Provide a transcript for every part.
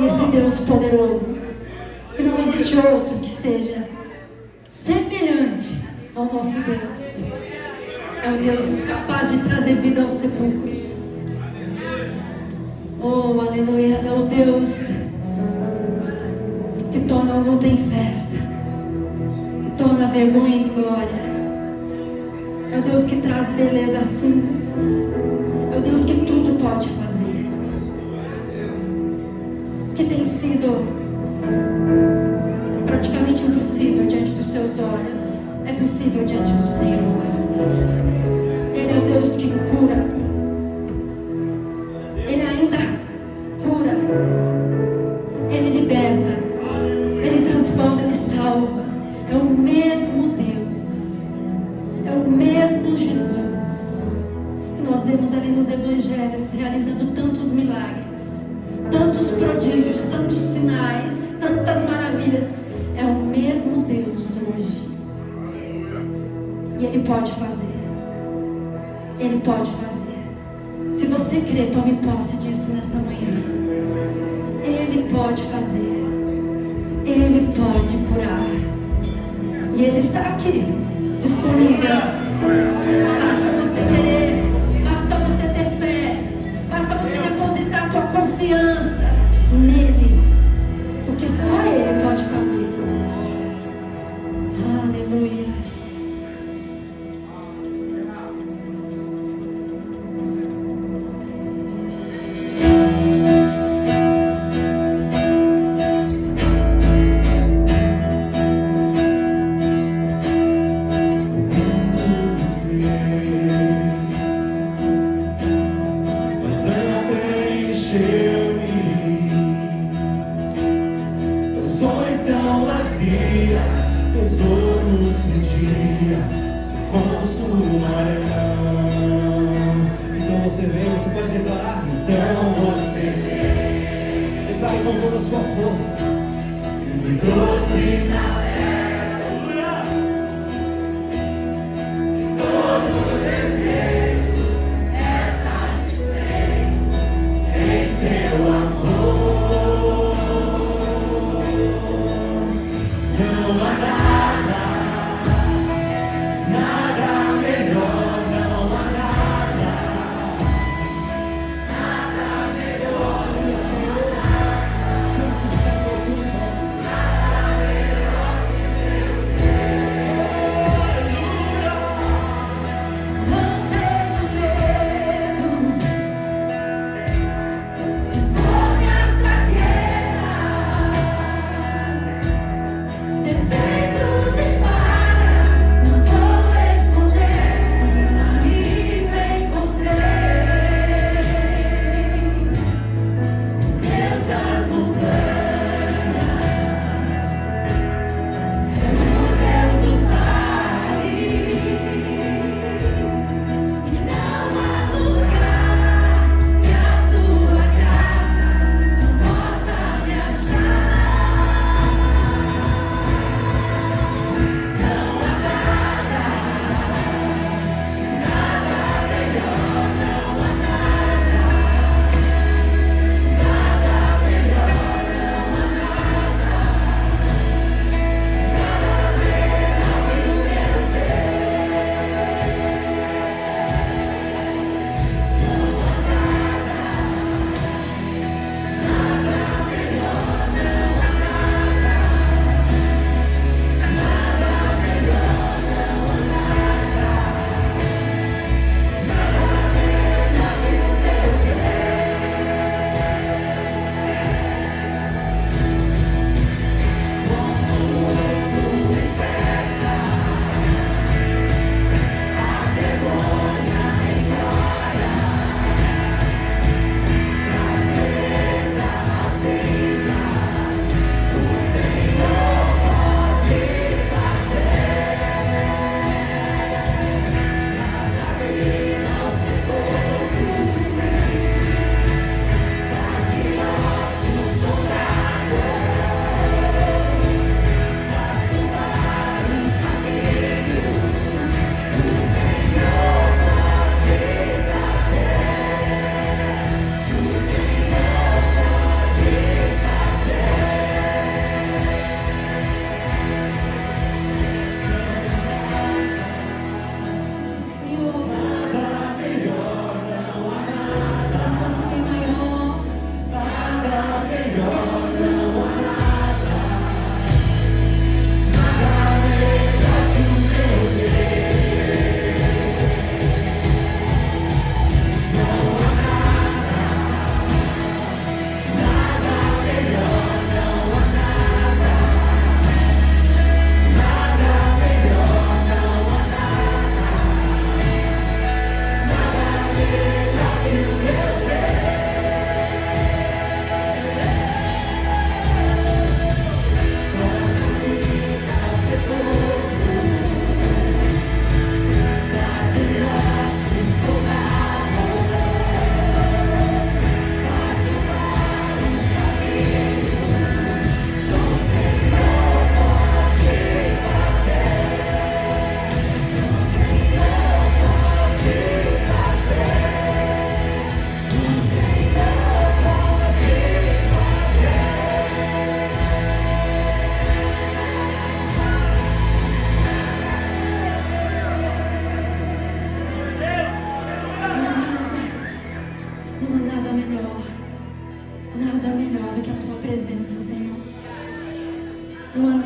esse Deus poderoso. E não existe outro que seja semelhante ao nosso Deus. É um Deus capaz de trazer vida aos sepulcros. Oh, aleluia. É o Deus que torna a luta em festa, que torna a vergonha em glória. É o Deus que traz beleza às cinzas. É o Deus que tudo pode fazer. Que tem sido praticamente impossível diante dos seus olhos, é possível diante do Senhor. Ele é o Deus que cura. Ele ainda cura. Ele liberta. Ele transforma, Ele salva. É o mesmo Deus. É o mesmo Jesus que nós vemos ali nos evangelhos realizando tantos milagres, tantos prodígios, tantos sinais, tantas maravilhas. É o mesmo Deus hoje. E Ele pode fazer. Ele pode fazer. Se você crê, tome posse disso nessa manhã. Ele pode fazer. Ele pode curar. E Ele está aqui, disponível. Basta você querer. Basta você ter fé. Basta você depositar a tua confiança nele. Porque só Ele pode fazer. Aleluia.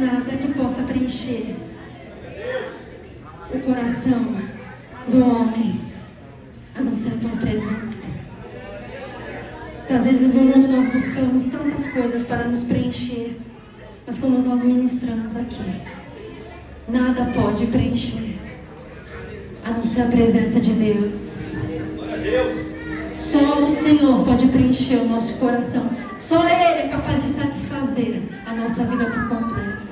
nada que possa preencher o coração do homem, a não ser a tua presença. Às vezes no mundo nós buscamos tantas coisas para nos preencher, mas como nós ministramos aqui, nada pode preencher, a não ser a presença de Deus. Só o Senhor pode preencher o nosso coração. Só Ele é capaz de satisfazer a nossa vida por completo.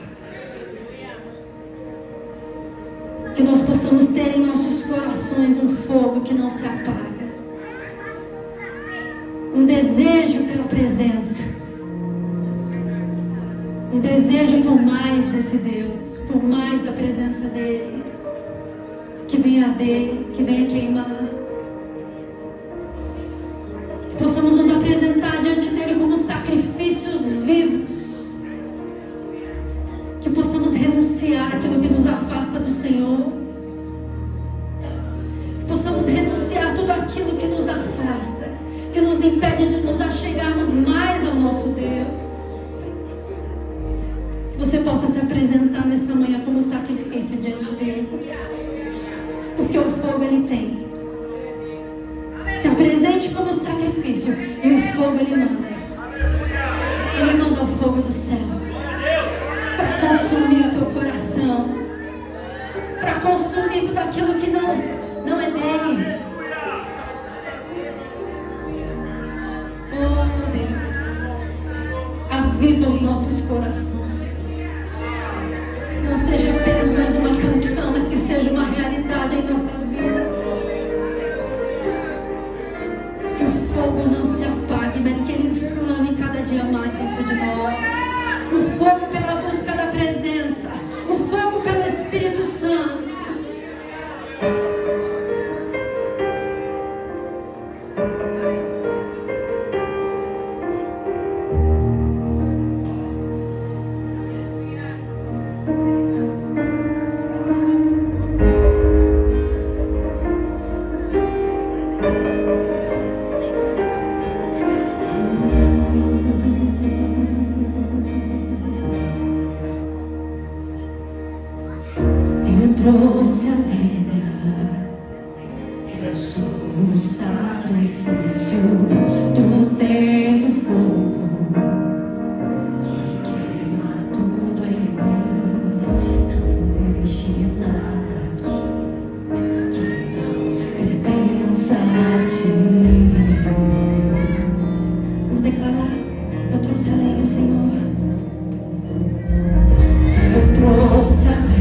Que nós possamos ter em nossos corações um fogo que não se apaga, um desejo pela presença, um desejo por mais desse Deus, por mais da presença dEle, que venha arder, que venha queimar. Que possamos nos apresentar diante dEle como sacrifícios vivos, que possamos renunciar àquilo que nos afasta do Senhor, que possamos renunciar a tudo aquilo que nos afasta, que nos impede de nos achegarmos mais ao nosso Deus. Que você possa se apresentar nessa manhã como sacrifício diante dEle, porque o fogo Ele tem. Se apresente como sacrifício e o fogo Ele manda. Ele manda o fogo do céu para consumir o teu coração, para consumir tudo aquilo que não é dele. Oh Deus, aviva os nossos corações. Não seja apenas mais uma canção, mas que seja uma realidade em nossas vidas. Que o fogo não se apague, mas que ele inflame cada dia mais dentro de nós. O fogo pela busca da presença, o fogo pelo Espírito Santo. Trouxe a lenha, eu sou o sacrifício, tu tens o fogo que queima tudo em mim. Não deixe nada aqui que não pertença a ti. Vamos declarar: eu trouxe a lenha, Senhor. Eu trouxe a lenha.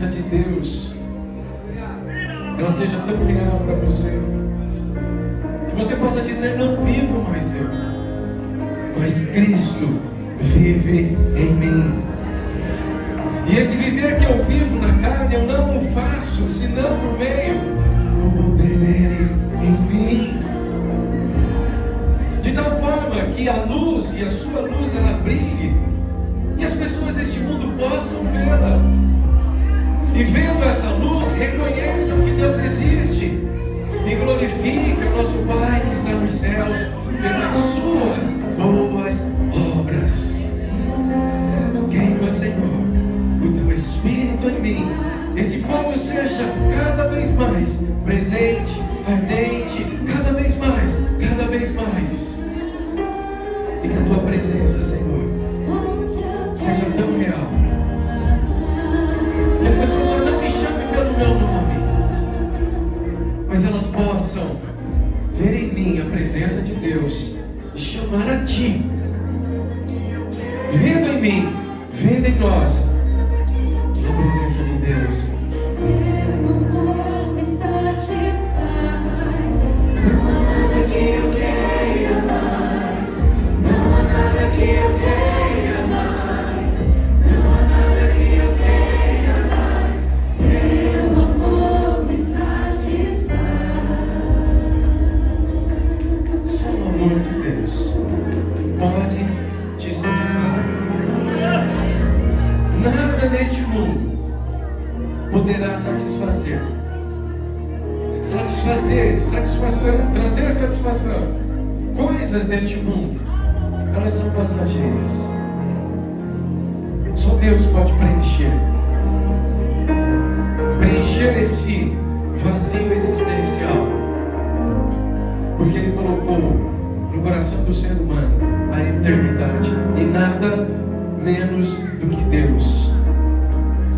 presença de Deus ela seja tão real para você, que você possa dizer: não vivo mais eu, mas Cristo vive em mim. E esse viver que eu vivo na carne, eu não o faço senão por meio do poder dele em mim. De tal forma que a luz e a sua luz ela brilhe, e as pessoas deste mundo possam vê-la. E vendo essa luz, reconheçam que Deus existe e glorifiquem o nosso Pai que está nos céus pelas suas boas obras. Queima, Senhor, o teu Espírito em mim. Esse fogo seja cada vez mais presente, ardente, cada vez mais, cada vez mais. E que a tua presença, Senhor, seja tão real. Que as pessoas só não me chamem pelo meu nome, mas elas possam ver em mim a presença de Deus e chamar a Ti, vendo em mim, vendo em nós a presença de Deus. Me satisfaz. Não há nada que eu queira mais. Não há nada que eu queira mais. Não há nada que eu queira mais. Teu amor me satisfaz. Só o amor de Deus pode te satisfazer. Nada neste mundo poderá satisfazer. Satisfação, trazer satisfação. Coisas deste mundo, elas são passageiras. Só Deus pode preencher esse vazio existencial, porque Ele colocou no coração do ser humano a eternidade, e nada menos do que Deus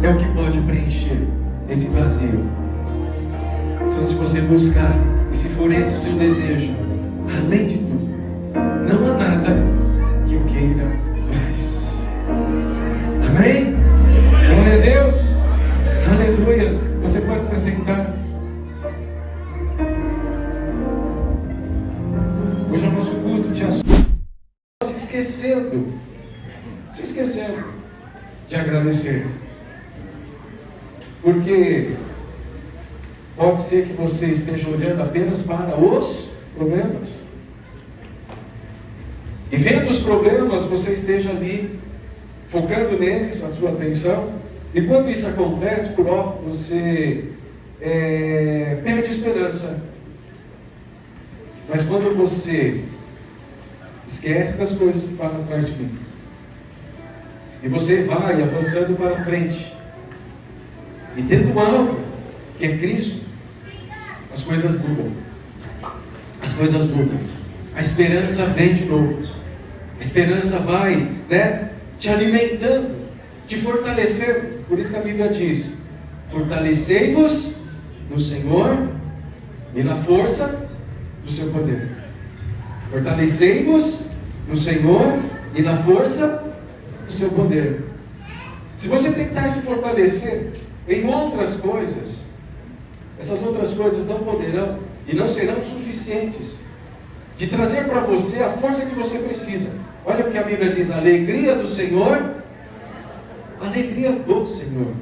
é o que pode preencher esse vazio. Então, se você buscar, e se for esse o seu desejo, além de tudo, não há nada que eu queira mais. Amém? Glória a Deus. Aleluias. Você pode se assentar. Hoje é o nosso culto de ações. Se esquecendo de agradecer. Porque pode ser que você esteja olhando apenas para os problemas. E vendo os problemas, você esteja ali, focando neles, a sua atenção. E quando isso acontece, por óbvio, você perde esperança. Mas quando você esquece das coisas que para trás ficam, e você vai avançando para frente, e tendo um alvo, que é Cristo, as coisas mudam. As coisas mudam. A esperança vem de novo. A esperança vai, te alimentando, te fortalecendo. Por isso que a Bíblia diz: fortalecei-vos no Senhor e na força do seu poder. Fortalecei-vos no Senhor e na força do seu poder. Se você tentar se fortalecer em outras coisas, essas outras coisas não poderão e não serão suficientes de trazer para você a força que você precisa. Olha o que a Bíblia diz: a alegria do Senhor, a alegria do Senhor.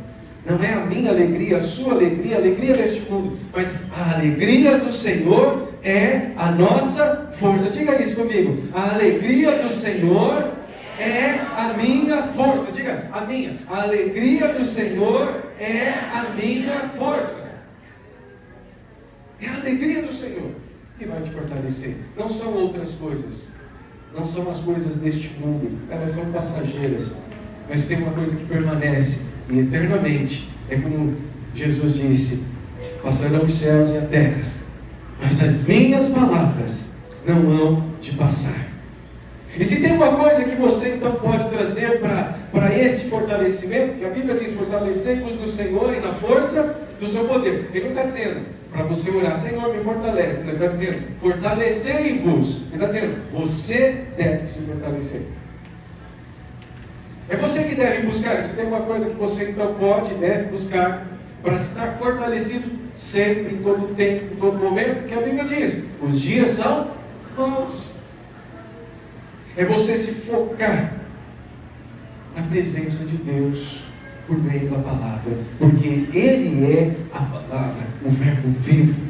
Não é a minha alegria, a sua alegria, a alegria deste mundo, mas a alegria do Senhor é a nossa força. Diga isso comigo: a alegria do Senhor é a minha força. Diga: a minha. A alegria do Senhor é a minha força. É a alegria do Senhor que vai te fortalecer. Não são outras coisas. Não são as coisas deste mundo. Elas são passageiras. Mas tem uma coisa que permanece e eternamente. É como Jesus disse: passarão os céus e a terra, mas as minhas palavras não hão de passar. E se tem uma coisa que você então pode trazer para esse fortalecimento, que a Bíblia diz: fortalecei-vos no Senhor e na força do seu poder. Ele não está dizendo para você orar: Senhor, me fortalece. Ele está dizendo: fortalecei-vos. Ele está dizendo: você deve se fortalecer. É você que deve buscar isso. Tem uma coisa que você então pode e deve buscar para estar fortalecido sempre, em todo tempo, em todo momento, que a Bíblia diz: os dias são maus. É você se focar na presença de Deus por meio da palavra, porque Ele é a palavra, o verbo vivo,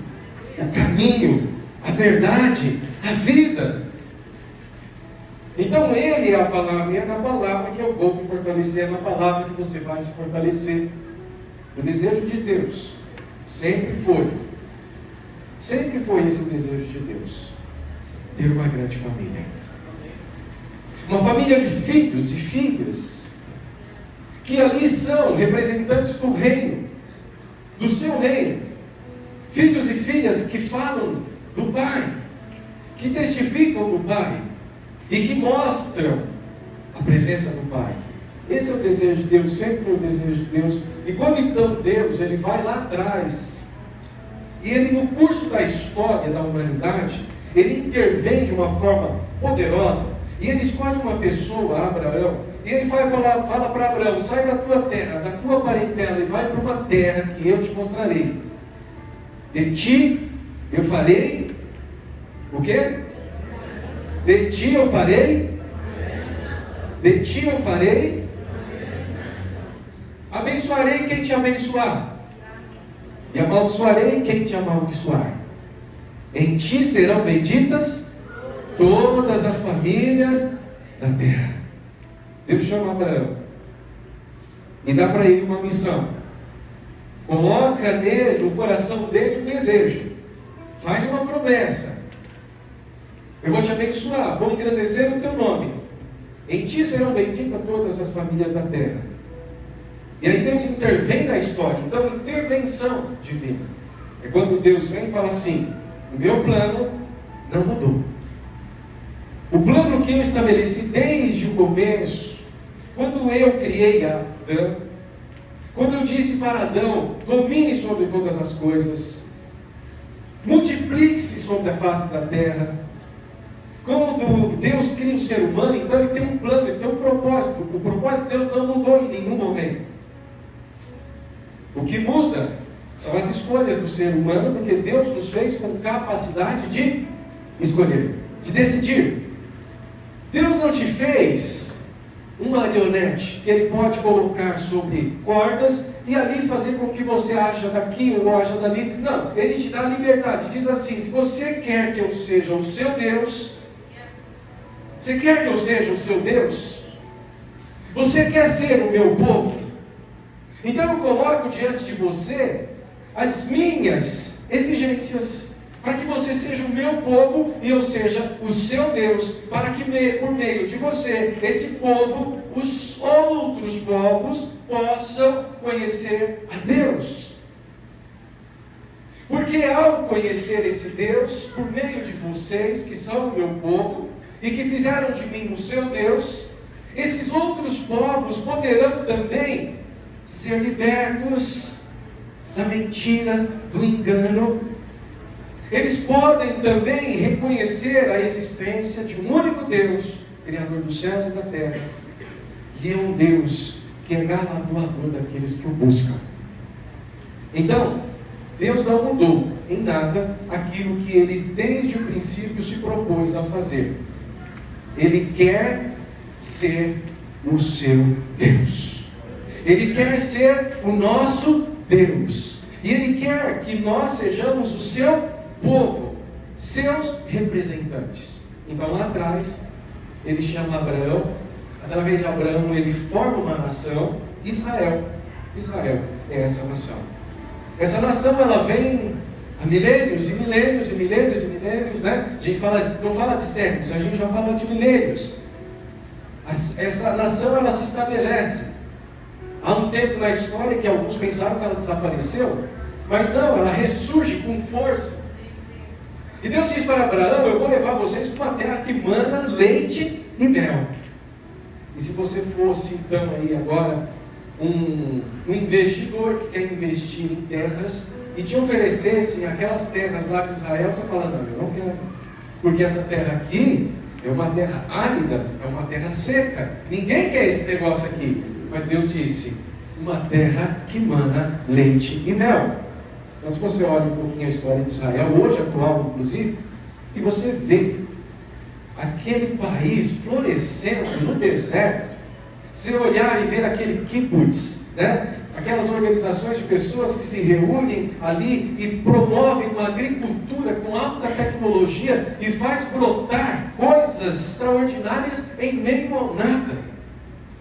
o caminho, a verdade, a vida. Então Ele é a palavra, e é na palavra que eu vou me fortalecer, é na palavra que você vai se fortalecer. O desejo de Deus sempre foi esse o desejo de Deus: ter uma grande família, uma família de filhos e filhas, que ali são representantes do reino, do seu reino, filhos e filhas que falam do Pai, que testificam do Pai, e que mostram a presença do Pai. Esse é o desejo de Deus, sempre foi o desejo de Deus. E quando então Deus, Ele vai lá atrás, e Ele no curso da história da humanidade, Ele intervém de uma forma poderosa, e Ele escolhe uma pessoa, Abraão, e Ele fala para Abraão: sai da tua terra, da tua parentela, e vai para uma terra que eu te mostrarei. De ti eu farei o quê? De ti eu farei? De ti eu farei? Abençoarei quem te abençoar, e amaldiçoarei quem te amaldiçoar. Em ti serão benditas todas as famílias da terra. Deus chama Abraão e dá para ele uma missão. Coloca nele, no coração dele, um desejo. Faz uma promessa: eu vou te abençoar, vou engrandecer o teu nome. Em ti serão benditas todas as famílias da terra. E aí Deus intervém na história. Então, intervenção divina é quando Deus vem e fala assim: o meu plano não mudou. O plano que eu estabeleci desde o começo, quando eu criei Adão, quando eu disse para Adão: domine sobre todas as coisas, multiplique-se sobre a face da terra. Quando Deus cria o ser humano, então Ele tem um plano, Ele tem um propósito. O propósito de Deus não mudou em nenhum momento. O que muda são as escolhas do ser humano, porque Deus nos fez com capacidade de escolher, de decidir. Deus não te fez um marionete que Ele pode colocar sobre cordas e ali fazer com que você haja daqui ou haja dali. Não, Ele te dá a liberdade. Diz assim: se você quer que eu seja o seu Deus, você quer que eu seja o seu Deus? Você quer ser o meu povo? Então eu coloco diante de você as minhas exigências, para que você seja o meu povo e eu seja o seu Deus, para que por meio de você, esse povo, os outros povos possam conhecer a Deus. Porque ao conhecer esse Deus, por meio de vocês, que são o meu povo, e que fizeram de mim o seu Deus, esses outros povos poderão também ser libertos da mentira, do engano. Eles podem também reconhecer a existência de um único Deus, Criador dos céus e da terra, e é um Deus que é galardoador daqueles que o buscam. Então, Deus não mudou em nada aquilo que Ele desde o princípio se propôs a fazer. Ele quer ser o seu Deus. Ele quer ser o nosso Deus. E Ele quer que nós sejamos o seu povo, seus representantes. Então lá atrás, Ele chama Abraão. Através de Abraão, Ele forma uma nação, Israel. Israel é essa nação. Essa nação, ela vem há milênios e milênios e milênios e milênios, né? A gente não fala de séculos, a gente já fala de milênios. Essa nação, ela se estabelece. Há um tempo na história que alguns pensaram que ela desapareceu, mas não, ela ressurge com força. E Deus diz para Abraão: eu vou levar vocês para uma terra que mana leite e mel. E se você fosse então aí agora um investidor que quer investir em terras e te oferecessem aquelas terras lá de Israel, você fala: não, eu não quero, porque essa terra aqui é uma terra árida, é uma terra seca. Ninguém quer esse negócio aqui. Mas Deus disse, uma terra que mana leite e mel. Então, se você olha um pouquinho a história de Israel, hoje atual inclusive, e você vê aquele país florescendo no deserto, você olhar e ver aquele kibbutz, né? Aquelas organizações de pessoas que se reúnem ali e promovem uma agricultura com alta tecnologia e faz brotar coisas extraordinárias em meio ao nada.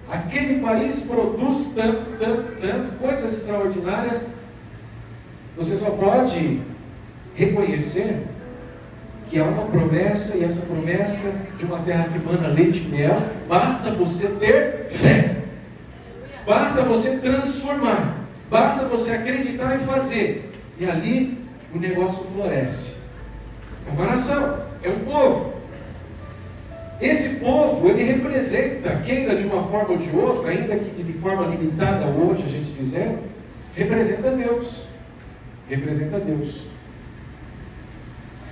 Aquele país produz tanto, coisas extraordinárias. Você só pode reconhecer que há uma promessa, e essa promessa de uma terra que mana leite e mel, basta você ter fé. Basta você transformar, basta você acreditar e fazer, e ali o negócio floresce. É uma nação, é um povo. Esse povo, ele representa, queira de uma forma ou de outra, ainda que de forma limitada hoje, a gente dizendo, representa Deus. Representa Deus.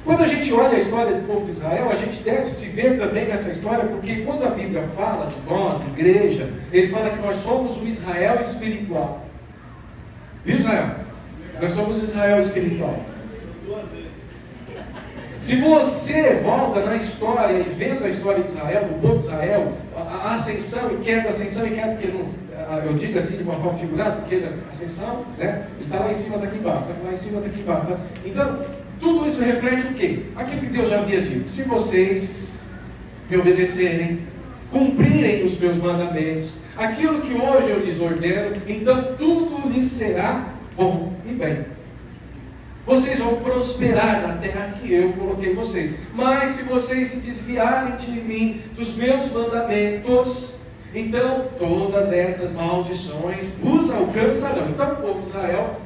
Quando a gente olha a história do povo de Israel, a gente deve se ver também nessa história, porque quando a Bíblia fala de nós, igreja, ele fala que nós somos o Israel espiritual. Viu, Israel? Nós somos o Israel espiritual. Se você volta na história e vendo a história de Israel, do povo de Israel, a ascensão e queda, porque não, eu digo assim de uma forma figurada, porque a ascensão, né, ele está lá em cima, daqui embaixo, está lá em cima, daqui embaixo. Tá? Então, tudo isso reflete o quê? Aquilo que Deus já havia dito. Se vocês me obedecerem, cumprirem os meus mandamentos, aquilo que hoje eu lhes ordeno, então tudo lhes será bom e bem. Vocês vão prosperar na terra que eu coloquei vocês. Mas se vocês se desviarem de mim, dos meus mandamentos, então todas essas maldições vos alcançarão. Então o povo de Israel,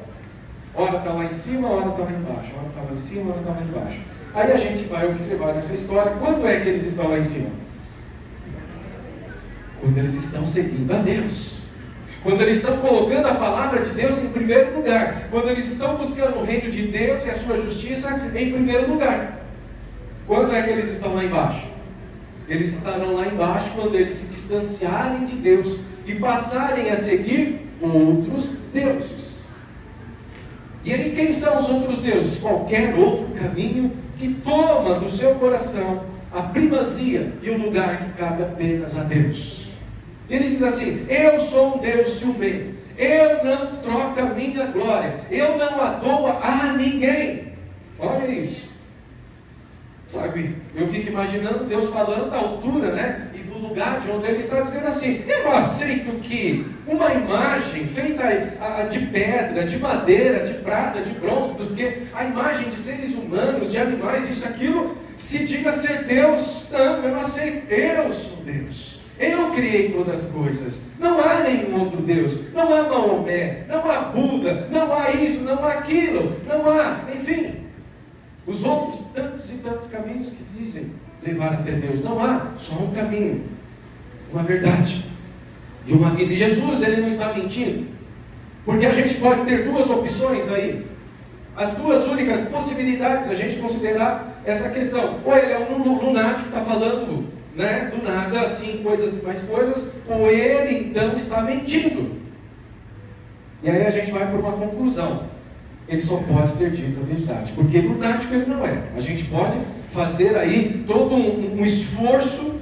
ora está lá em cima, ora está lá embaixo. Ora está lá em cima, ora está lá embaixo. Aí a gente vai observar nessa história, quando é que eles estão lá em cima? Quando eles estão seguindo a Deus. Quando eles estão colocando a palavra de Deus em primeiro lugar. Quando eles estão buscando o reino de Deus e a sua justiça em primeiro lugar. Quando é que eles estão lá embaixo? Eles estarão lá embaixo quando eles se distanciarem de Deus e passarem a seguir outros deuses. E aí quem são os outros deuses? Qualquer outro caminho que toma do seu coração a primazia e o lugar que cabe apenas a Deus. Ele diz assim, eu sou um Deus ciumento, eu não troco a minha glória, eu não a dou a ninguém. Olha isso. Sabe, eu fico imaginando Deus falando da altura, né? E do lugar de onde ele está dizendo assim, eu não aceito que uma imagem feita de pedra, de madeira, de prata, de bronze, porque a imagem de seres humanos, de animais, isso, aquilo, se diga ser Deus. Não, eu não aceito, eu sou Deus. Eu criei todas as coisas. Não há nenhum outro Deus. Não há Maomé, não há Buda, não há isso, não há aquilo, não há, enfim, os outros tantos e tantos caminhos que se dizem levar até Deus. Não há só um caminho, uma verdade e uma vida. E Jesus, ele não está mentindo, porque a gente pode ter duas opções aí, as duas únicas possibilidades a gente considerar essa questão. Ou ele é um lunático que está falando, né, do nada, assim, coisas e mais coisas, ou ele então está mentindo. E aí a gente vai para uma conclusão. Ele só pode ter dito a verdade, porque lunático ele não é. A gente pode fazer aí todo um esforço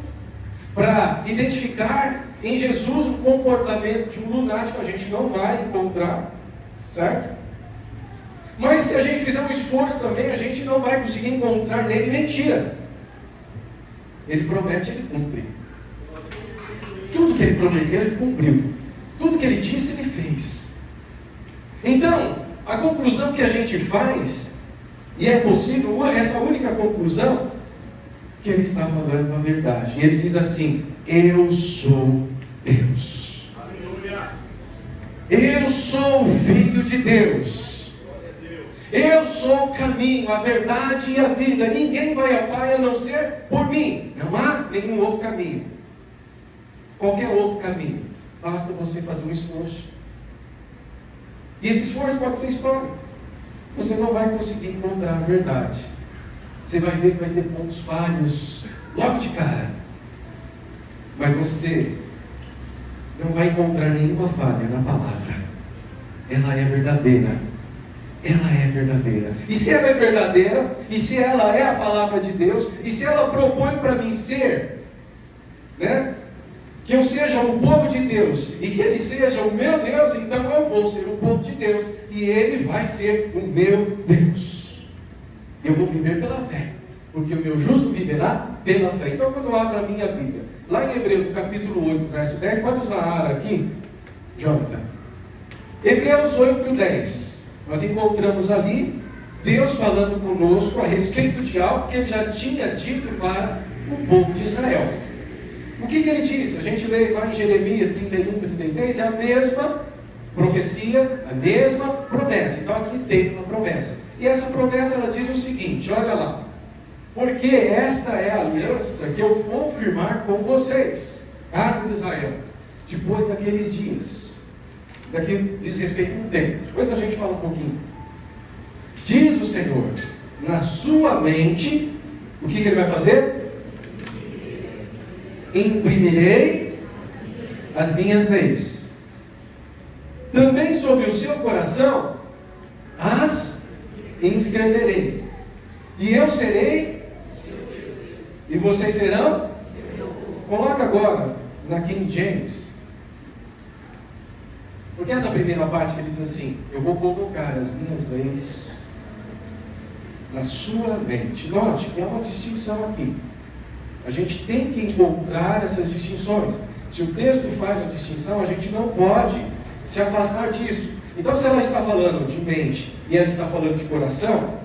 para identificar em Jesus o comportamento de um lunático. A gente não vai encontrar, certo? Mas se a gente fizer um esforço também, a gente não vai conseguir encontrar nele mentira. Ele promete, ele cumpre. Tudo que ele prometeu, ele cumpriu. Tudo que ele disse, ele fez. Então, a conclusão que a gente faz, e é possível, essa única conclusão, que ele está falando a verdade. E ele diz assim, eu sou Deus. Aleluia. Eu sou o Filho de Deus. Eu sou o caminho, a verdade e a vida. Ninguém vai ao Pai a não ser por mim. Não há nenhum outro caminho. Qualquer outro caminho. Basta você fazer um esforço. E esse esforço pode ser histórico. Você não vai conseguir encontrar a verdade. Você vai ver que vai ter pontos falhos logo de cara. Mas você não vai encontrar nenhuma falha na palavra. Ela é verdadeira. Ela é verdadeira. E se ela é verdadeira, e se ela é a palavra de Deus, e se ela propõe para mim ser, né, que eu seja o povo de Deus, e que Ele seja o meu Deus, então eu vou ser o povo de Deus, e Ele vai ser o meu Deus. Eu vou viver pela fé, porque o meu justo viverá pela fé. Então, quando eu abro a minha Bíblia, lá em Hebreus, no capítulo 8, verso 10, pode usar a Ara aqui, Jonathan. Hebreus 8, 10. Nós encontramos ali Deus falando conosco a respeito de algo que Ele já tinha dito para o povo de Israel. O que Ele disse? A gente lê lá em Jeremias 31, 33, é a mesma profecia, a mesma promessa. Então aqui tem uma promessa. E essa promessa ela diz o seguinte, olha lá. Porque esta é a aliança que eu vou firmar com vocês, casa de Israel, depois daqueles dias. Daqui diz respeito a um tempo. Depois a gente fala um pouquinho. Diz o Senhor, na sua mente, o que Ele vai fazer? Imprimirei as minhas leis. Também sobre o seu coração as inscreverei. E eu serei, e vocês serão. Coloca agora na King James. Porque essa primeira parte que ele diz assim, eu vou colocar as minhas leis na sua mente. Note que há uma distinção aqui. A gente tem que encontrar essas distinções. Se o texto faz a distinção, a gente não pode se afastar disso. Então, se ela está falando de mente e ela está falando de coração,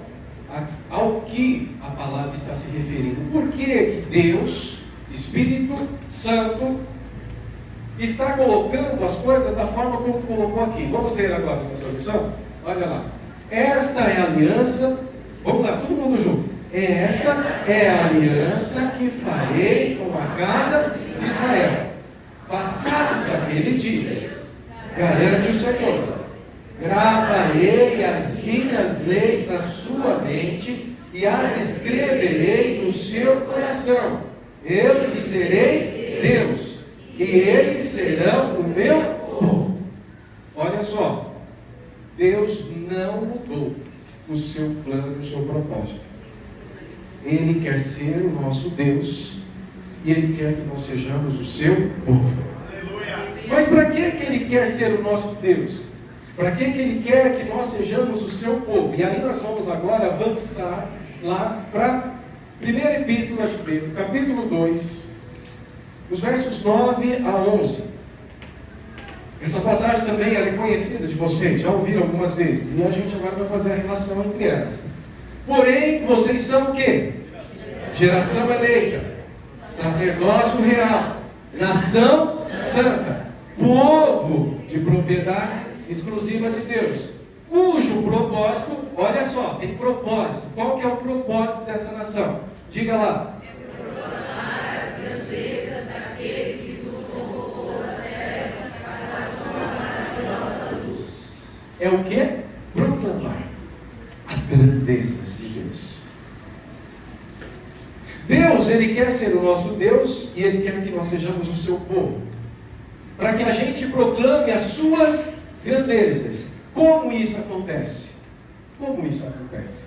ao que a palavra está se referindo? Por que Deus, Espírito Santo, está colocando as coisas da forma como colocou aqui? Vamos ler agora nessa versão? Olha lá. Esta é a aliança. Vamos lá, todo mundo junto. Esta é a aliança que farei com a casa de Israel. Passados aqueles dias, garante o Senhor, gravarei as minhas leis na sua mente e as escreverei no seu coração. Eu lhe serei Deus, e eles serão o meu povo. Olha só, Deus não mudou o seu plano, o seu propósito. Ele quer ser o nosso Deus, e Ele quer que nós sejamos o seu povo. Mas para que Ele quer ser o nosso Deus? Para que Ele quer que nós sejamos o seu povo? E aí nós vamos agora avançar lá para a primeira epístola de Pedro, capítulo 2, os versos 9 a 11. Essa passagem também ela é conhecida de vocês, já ouviram algumas vezes, e a gente agora vai fazer a relação entre elas. Porém, vocês são o quê? Geração eleita, sacerdócio real, nação santa, povo de propriedade exclusiva de Deus, cujo propósito, olha só, tem propósito. Qual que é o propósito dessa nação? Diga lá. Proclamar as grandezas daqueles que nos convocou das trevas para a sua maravilhosa luz. É o que? Proclamar as grandezas de Deus. Deus, Ele quer ser o nosso Deus e Ele quer que nós sejamos o seu povo, para que a gente proclame as suas grandezas. Como isso acontece? Como isso acontece?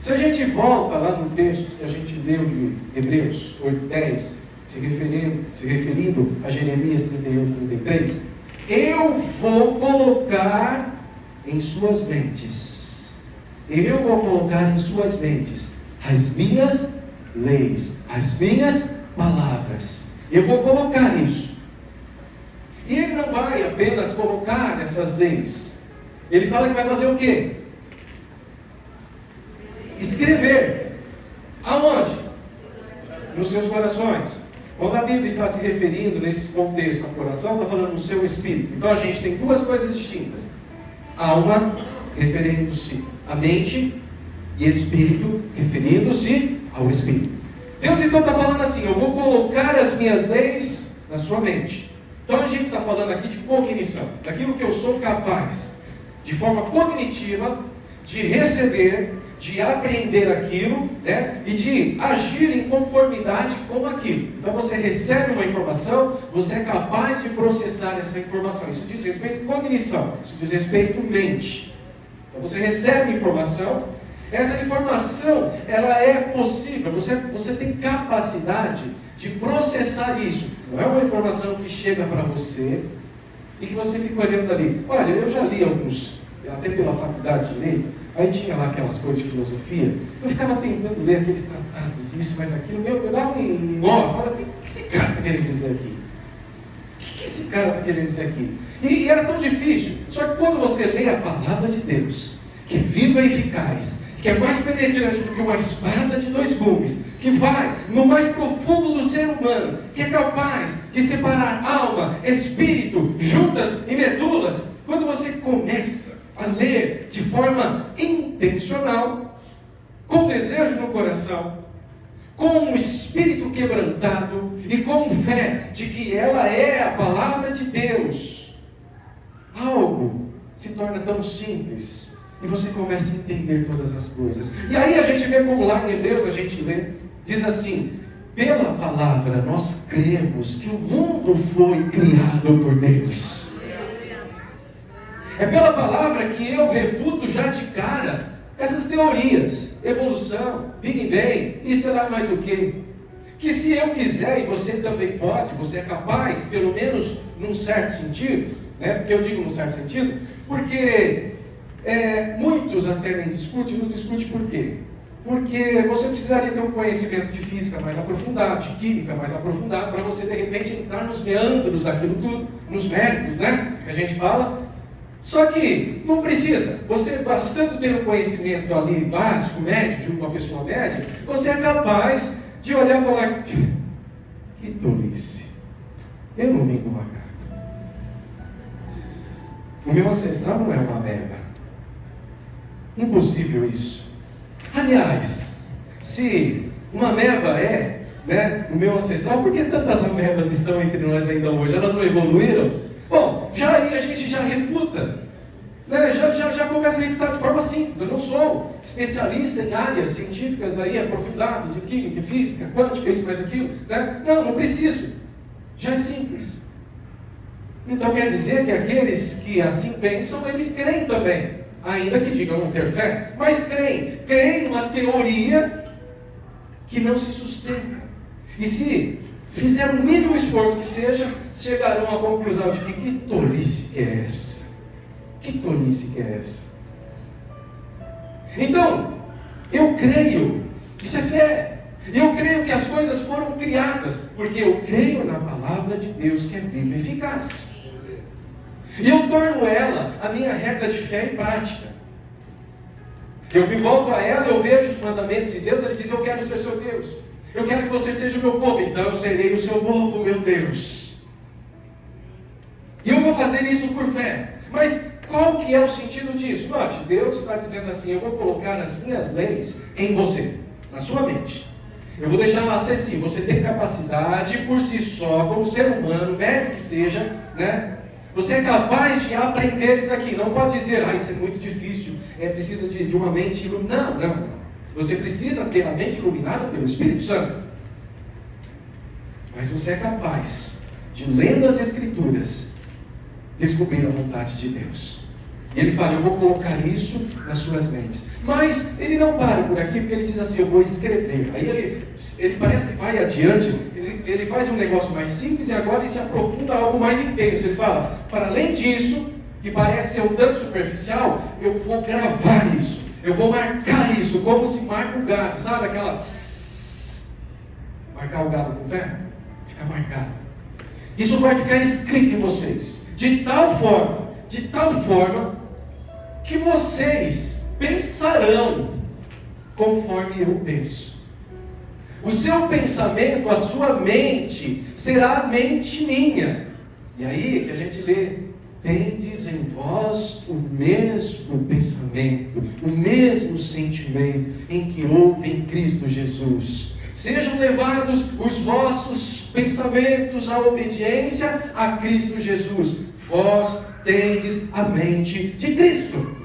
Se a gente volta lá no texto que a gente leu de Hebreus 8:10, se referindo a Jeremias 31:33, eu vou colocar em suas mentes, eu vou colocar em suas mentes as minhas leis, as minhas palavras. Eu vou colocar isso. E Ele não vai apenas colocar essas leis. Ele fala que vai fazer o quê? Escrever. Aonde? Nos seus corações. Quando a Bíblia está se referindo nesse contexto ao coração, está falando no seu espírito. Então a gente tem duas coisas distintas: alma, referindo-se à mente, e espírito, referindo-se ao espírito. Deus então está falando assim: eu vou colocar as minhas leis na sua mente. Então a gente está falando aqui de cognição, daquilo que eu sou capaz, de forma cognitiva, de receber, de aprender aquilo, né, e de agir em conformidade com aquilo. Então você recebe uma informação, você é capaz de processar essa informação. Isso diz respeito à cognição, isso diz respeito à mente. Então você recebe informação, essa informação, ela é possível, você tem capacidade de processar isso. Não é uma informação que chega para você e que você fica olhando ali. Olha, eu já li alguns, até pela faculdade de Direito, aí tinha lá aquelas coisas de filosofia, eu ficava tentando ler aqueles tratados, isso, mas aquilo, eu dava um nó, falava, o que esse cara está querendo dizer aqui? O que esse cara está querendo dizer aqui? E era tão difícil, só que quando você lê a palavra de Deus, que é viva e eficaz, que é mais penetrante do que uma espada de 2 gumes, que vai no mais profundo do ser humano, que é capaz de separar alma, espírito, juntas e medulas. Quando você começa a ler de forma intencional, com desejo no coração, com um espírito quebrantado e com fé de que ela é a palavra de Deus, algo se torna tão simples. E você começa a entender todas as coisas. E aí a gente vê como lá em Deus a gente lê, diz assim: pela palavra nós cremos que o mundo foi criado por Deus. É pela palavra que eu refuto já de cara essas teorias, evolução, Big Bang, e sei lá mais o quê. Que se eu quiser, e você também pode, você é capaz, pelo menos num certo sentido, né? Porque eu digo num certo sentido, porque muitos até nem discutem, não discutem por quê? Porque você precisaria ter um conhecimento de física mais aprofundado, de química mais aprofundado, para você de repente entrar nos meandros daquilo tudo, nos méritos, né? Que a gente fala. Só que não precisa, você bastando ter um conhecimento ali básico, médio, de uma pessoa média, você é capaz de olhar e falar: que tolice, eu não vim do macaco, o meu ancestral não é uma ameba. Impossível isso. Aliás, se uma ameba é, né, o meu ancestral, por que tantas amebas estão entre nós ainda hoje? Elas não evoluíram? Bom, já aí a gente já refuta, né, já começa a refutar de forma simples. Eu não sou especialista em áreas científicas aí aprofundadas, em química, física, quântica, isso, mais aquilo, né? Não preciso. Já é simples. Então quer dizer que aqueles que assim pensam, eles creem também. Ainda que digam não ter fé, mas creem numa teoria que não se sustenta. E se fizer o mínimo esforço que seja, chegarão à conclusão de que tolice que é essa? Que tolice que é essa? Então, eu creio, isso é fé. Eu creio que as coisas foram criadas, porque eu creio na palavra de Deus que é viva e eficaz. E eu torno ela a minha regra de fé e prática. Eu me volto a ela, eu vejo os mandamentos de Deus, ele diz: eu quero ser seu Deus. Eu quero que você seja o meu povo, então eu serei o seu povo, meu Deus. E eu vou fazer isso por fé. Mas qual que é o sentido disso? Note, Deus está dizendo assim: eu vou colocar as minhas leis em você, na sua mente. Eu vou deixar ela acessível. Você tem capacidade por si só, como ser humano, médio que seja, né? Você é capaz de aprender isso daqui. Não pode dizer: isso é muito difícil, precisa de uma mente iluminada. Não. Você precisa ter a mente iluminada pelo Espírito Santo. Mas você é capaz de, lendo as Escrituras, descobrir a vontade de Deus. E ele fala: eu vou colocar isso nas suas mentes. Mas ele não para por aqui, porque ele diz assim: eu vou escrever. Aí ele parece que vai adiante, ele faz um negócio mais simples e agora ele se aprofunda a algo mais intenso. Ele fala: para além disso, que parece ser um tanto superficial, eu vou gravar isso. Eu vou marcar isso, como se marca o gado. Sabe aquela... marcar o gado com ferro? Fica marcado. Isso vai ficar escrito em vocês. De tal forma, que vocês pensarão conforme eu penso. O seu pensamento, a sua mente, será a mente minha. E aí que a gente lê: tendes em vós o mesmo pensamento, o mesmo sentimento em que houve em Cristo Jesus. Sejam levados os vossos pensamentos à obediência a Cristo Jesus. Vós tendes a mente de Cristo.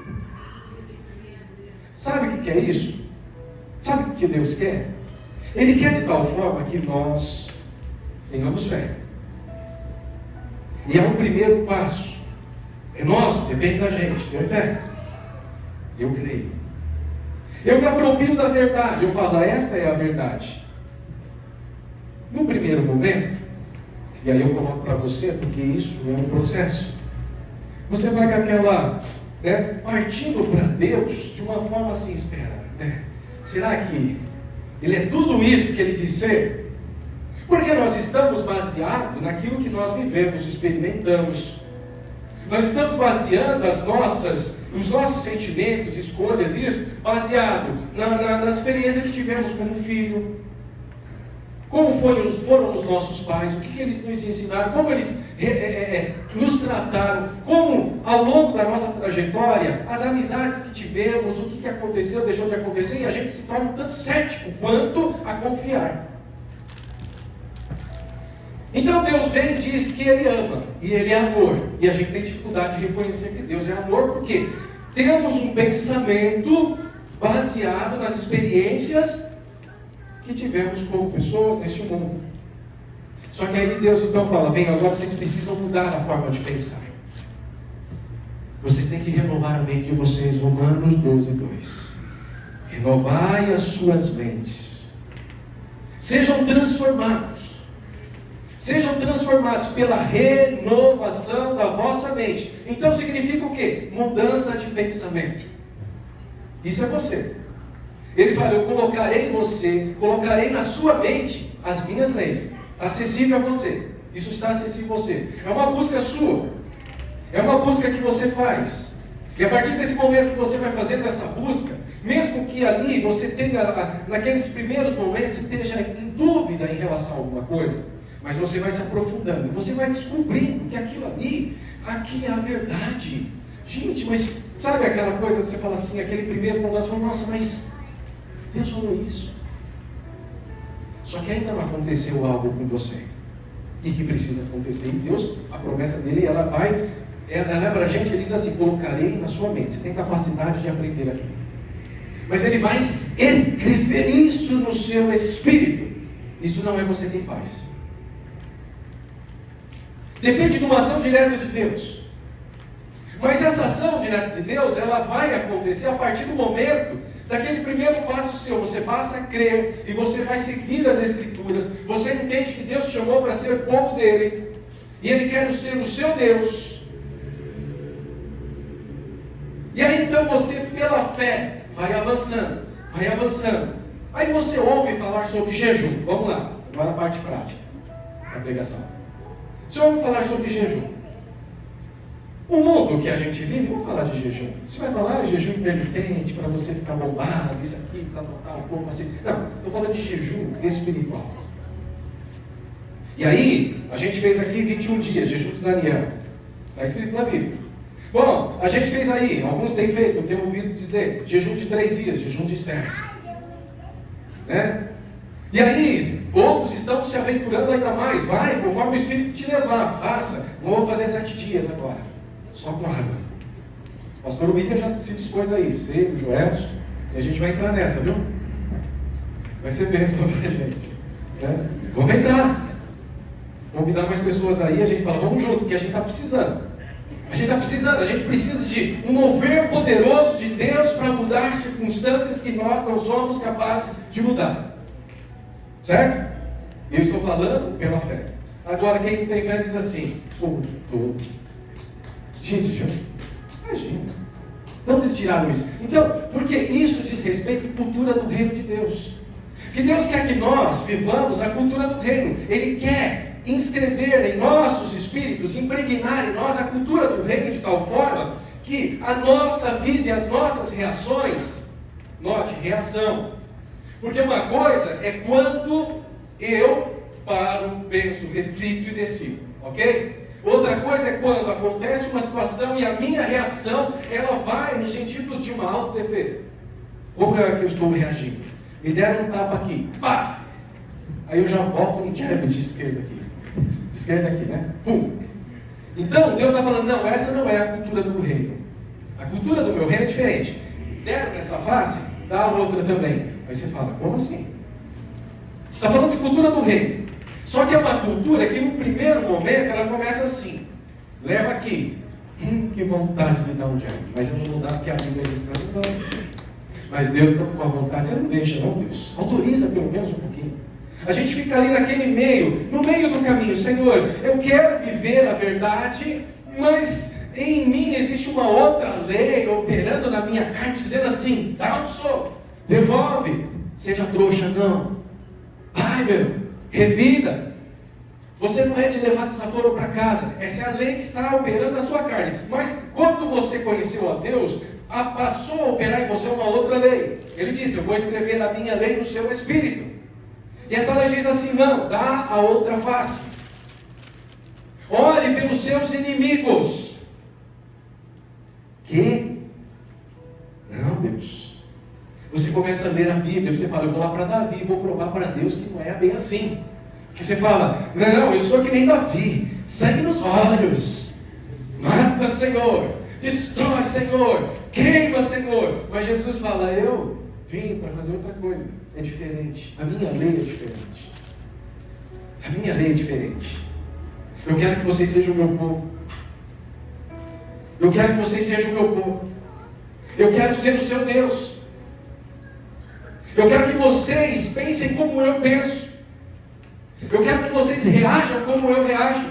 Sabe o que é isso? Sabe o que Deus quer? Ele quer de tal forma que nós tenhamos fé. E é um primeiro passo. É nosso, depende da gente, ter fé. Eu creio. Eu me aproprio da verdade. Eu falo, esta é a verdade. No primeiro momento, e aí eu coloco para você, porque isso é um processo. Você vai com aquela, partindo para Deus de uma forma assim, espera, será que Ele é tudo isso que Ele diz ser? Porque nós estamos baseados naquilo que nós vivemos, experimentamos. Nós estamos baseando os nossos sentimentos, escolhas, isso, baseado na experiência que tivemos como filho. Como foram os nossos pais, o que eles nos ensinaram, como eles nos trataram, como ao longo da nossa trajetória, as amizades que tivemos, o que aconteceu, deixou de acontecer, e a gente se torna tanto cético quanto a confiar. Então Deus vem e diz que Ele ama, e Ele é amor, e a gente tem dificuldade de reconhecer que Deus é amor, porque temos um pensamento baseado nas experiências que tivemos como pessoas neste mundo. Só que aí Deus então fala, vem, agora vocês precisam mudar a forma de pensar. Vocês têm que renovar a mente de vocês, Romanos 12:2. Renovai as suas mentes. Sejam transformados pela renovação da vossa mente. Então significa o quê? Mudança de pensamento. Isso é você. Ele fala, eu colocarei na sua mente as minhas leis. Está acessível a você. Isso está acessível a você. É uma busca sua. É uma busca que você faz. E a partir desse momento que você vai fazendo essa busca, mesmo que ali você tenha, naqueles primeiros momentos, você esteja em dúvida em relação a alguma coisa, mas você vai se aprofundando. E você vai descobrindo que aquilo ali, aqui é a verdade. Gente, mas sabe aquela coisa que você fala assim, aquele primeiro contato, você fala, nossa, mas Deus falou isso. Só que ainda não aconteceu algo com você. E que precisa acontecer. E Deus, a promessa dele, ela é para a gente, ele diz assim, colocarei na sua mente. Você tem capacidade de aprender aqui. Mas ele vai escrever isso no seu espírito. Isso não é você quem faz. Depende de uma ação direta de Deus. Mas essa ação direta de Deus, ela vai acontecer a partir do momento daquele primeiro passo seu. Você passa a crer e você vai seguir as Escrituras. Você entende que Deus te chamou para ser povo dele. E Ele quer ser o seu Deus. E aí então você, pela fé, vai avançando. Aí você ouve falar sobre jejum. Vamos lá, agora a parte prática da pregação. Você ouve falar sobre jejum. O mundo que a gente vive, não falar de jejum. Você vai falar de jejum intermitente, para você ficar bombado, isso aqui, tal, um pouco assim. Não, estou falando de jejum espiritual. E aí, a gente fez aqui 21 dias, jejum de Daniel. Está escrito na Bíblia. Bom, a gente fez aí, alguns têm feito, eu tenho ouvido dizer, jejum de 3 dias, jejum de Esther. Né? E aí, outros estão se aventurando ainda mais. Vai, conforme o Espírito te levar, faça. Vou fazer 7 dias agora. Só com água. O pastor William já se dispôs a isso. Ele, o Joelson. E a gente vai entrar nessa, viu? Vai ser bênção para a gente. Né? Vamos entrar. Convidar mais pessoas aí. A gente fala, vamos junto, porque a gente está precisando. A gente precisa de um mover poderoso de Deus para mudar circunstâncias que nós não somos capazes de mudar. Certo? Eu estou falando pela fé. Agora, quem não tem fé diz assim, gente, imagina. Não eles tiraram isso. Então, porque isso diz respeito à cultura do reino de Deus. Que Deus quer que nós vivamos a cultura do reino. Ele quer inscrever em nossos espíritos, impregnar em nós a cultura do reino de tal forma que a nossa vida e as nossas reações, note, reação. Porque uma coisa é quando eu paro, penso, reflito e decido, ok? Outra coisa é quando acontece uma situação e a minha reação, ela vai no sentido de uma autodefesa. Como é que eu estou reagindo? Me deram um tapa aqui, pá! Aí eu já volto um jab de esquerda aqui. De esquerda aqui, né? Pum! Então, Deus está falando, não, essa não é a cultura do reino. A cultura do meu reino é diferente. deram nessa face, dá a outra também. Aí você fala, como assim? Está falando de cultura do reino. Só que é uma cultura que no primeiro momento ela começa assim. Leva aqui. Que vontade de dar um jack. Mas eu não vou dar porque a Bíblia diz para mim, não. Mas Deus está com a vontade. Você não deixa, não, Deus. Autoriza pelo menos um pouquinho. A gente fica ali naquele meio, no meio do caminho. Senhor, eu quero viver a verdade, mas em mim existe uma outra lei operando na minha carne, dizendo assim, dá um soco, devolve, seja trouxa, não. Ai, meu, revida. Você não é de levar desaforo para casa. Essa é a lei que está operando na sua carne. Mas quando você conheceu a Deus, passou a operar em você uma outra lei. Ele disse, eu vou escrever a minha lei no seu espírito. E essa lei diz assim, não, dá a outra face. Ore pelos seus inimigos. Que? Não, Deus. Você começa a ler a Bíblia, você fala, eu vou lá para Davi, vou provar para Deus que não é bem assim. Que você fala, não, eu sou que nem Davi, sangue nos olhos. Mata, Senhor. Destrói, Senhor. Queima, Senhor. Mas Jesus fala, eu vim para fazer outra coisa. É diferente. A minha lei é diferente. A minha lei é diferente. Eu quero que vocês sejam o meu povo. Eu quero que vocês sejam o meu povo. Eu quero ser o seu Deus. Eu quero que vocês pensem como eu penso. Eu quero que vocês reajam como eu reajo.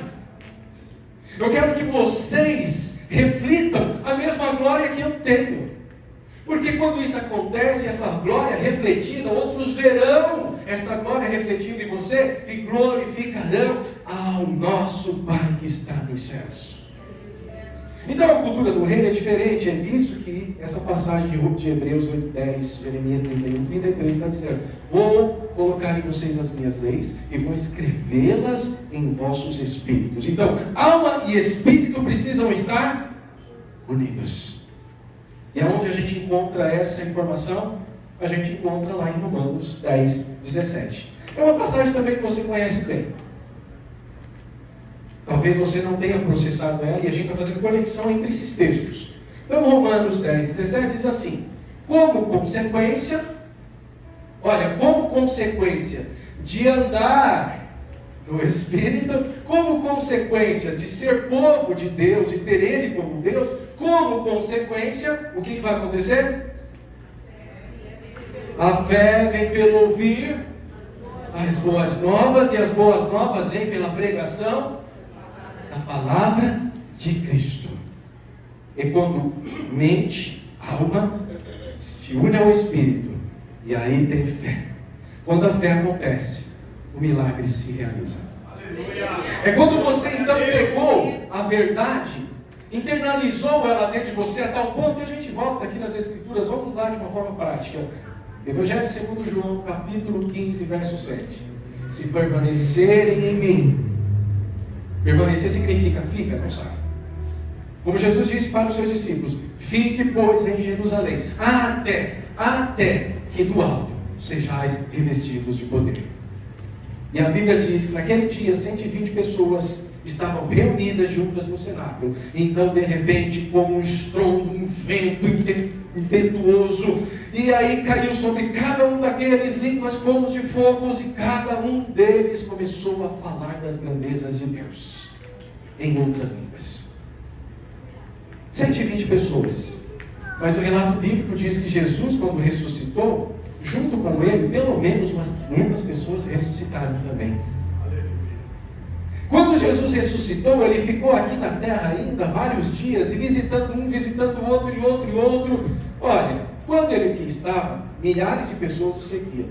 Eu quero que vocês reflitam a mesma glória que eu tenho. Porque quando isso acontece, essa glória refletida, outros verão essa glória refletida em você e glorificarão ao nosso Pai que está nos céus. Então a cultura do reino é diferente. É isso que essa passagem de Hebreus 8:10, Jeremias 31:33 está dizendo. Vou colocar em vocês as minhas leis e vou escrevê-las em vossos espíritos. Então, alma e espírito precisam estar unidos. E aonde a gente encontra essa informação? A gente encontra lá em Romanos 10:17. É uma passagem também que você conhece bem. Talvez você não tenha processado ela e a gente está fazendo conexão entre esses textos. Então, Romanos 10:17 diz assim: como consequência de andar no Espírito, como consequência de ser povo de Deus e ter Ele como Deus, como consequência, o que vai acontecer? A fé vem pelo ouvir as boas novas, e as boas novas vêm pela pregação da palavra de Cristo. É quando mente, alma, se une ao Espírito, e aí tem fé. Quando a fé acontece, o milagre se realiza. É quando você então pegou a verdade, internalizou ela dentro de você a tal ponto, e a gente volta aqui nas Escrituras, vamos lá de uma forma prática. Evangelho segundo João, capítulo 15, verso 7. Se permanecerem em mim, permanecer significa fica, não sai. Como Jesus disse para os seus discípulos, fique pois em Jerusalém, até que do alto sejais revestidos de poder. E a Bíblia diz que naquele dia 120 pessoas estavam reunidas juntas no cenáculo. Então, de repente, como um estrondo, um vento impetuoso, e aí caiu sobre cada um daqueles línguas como de fogos, e cada um deles começou a falar das grandezas de Deus em outras línguas. 120 pessoas. Mas o relato bíblico diz que Jesus, quando ressuscitou, junto com ele, pelo menos umas 500 pessoas ressuscitaram também. Quando Jesus ressuscitou, ele ficou aqui na terra ainda vários dias, e visitando um, visitando o outro, e outro, e outro. Olha, quando ele aqui estava, milhares de pessoas o seguiam.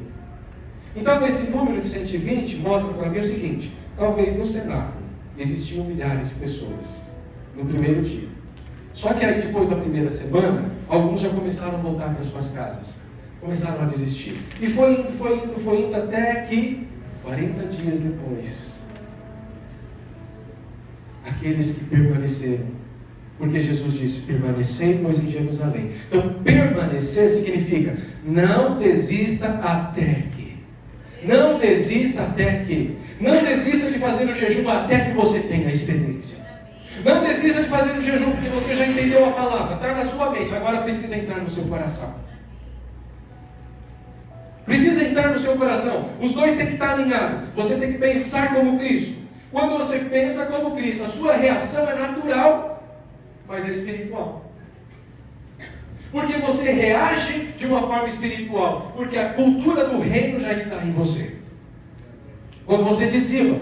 Então, esse número de 120 mostra para mim o seguinte: talvez no cenáculo existiam milhares de pessoas no primeiro dia. Só que aí, depois da primeira semana, alguns já começaram a voltar para suas casas. Começaram a desistir. E foi indo até que 40 dias depois, aqueles que permaneceram, porque Jesus disse, permanecei pois em Jerusalém. Então, permanecer significa, não desista até que. Não desista até que. Não desista de fazer o jejum até que você tenha a experiência. Não desista de fazer um jejum, porque você já entendeu a palavra, está na sua mente, agora precisa entrar no seu coração. Precisa entrar no seu coração. Os dois têm que estar alinhados. Você tem que pensar como Cristo. Quando você pensa como Cristo, a sua reação é natural, mas é espiritual. Porque você reage de uma forma espiritual, porque a cultura do reino já está em você. Quando você dizima,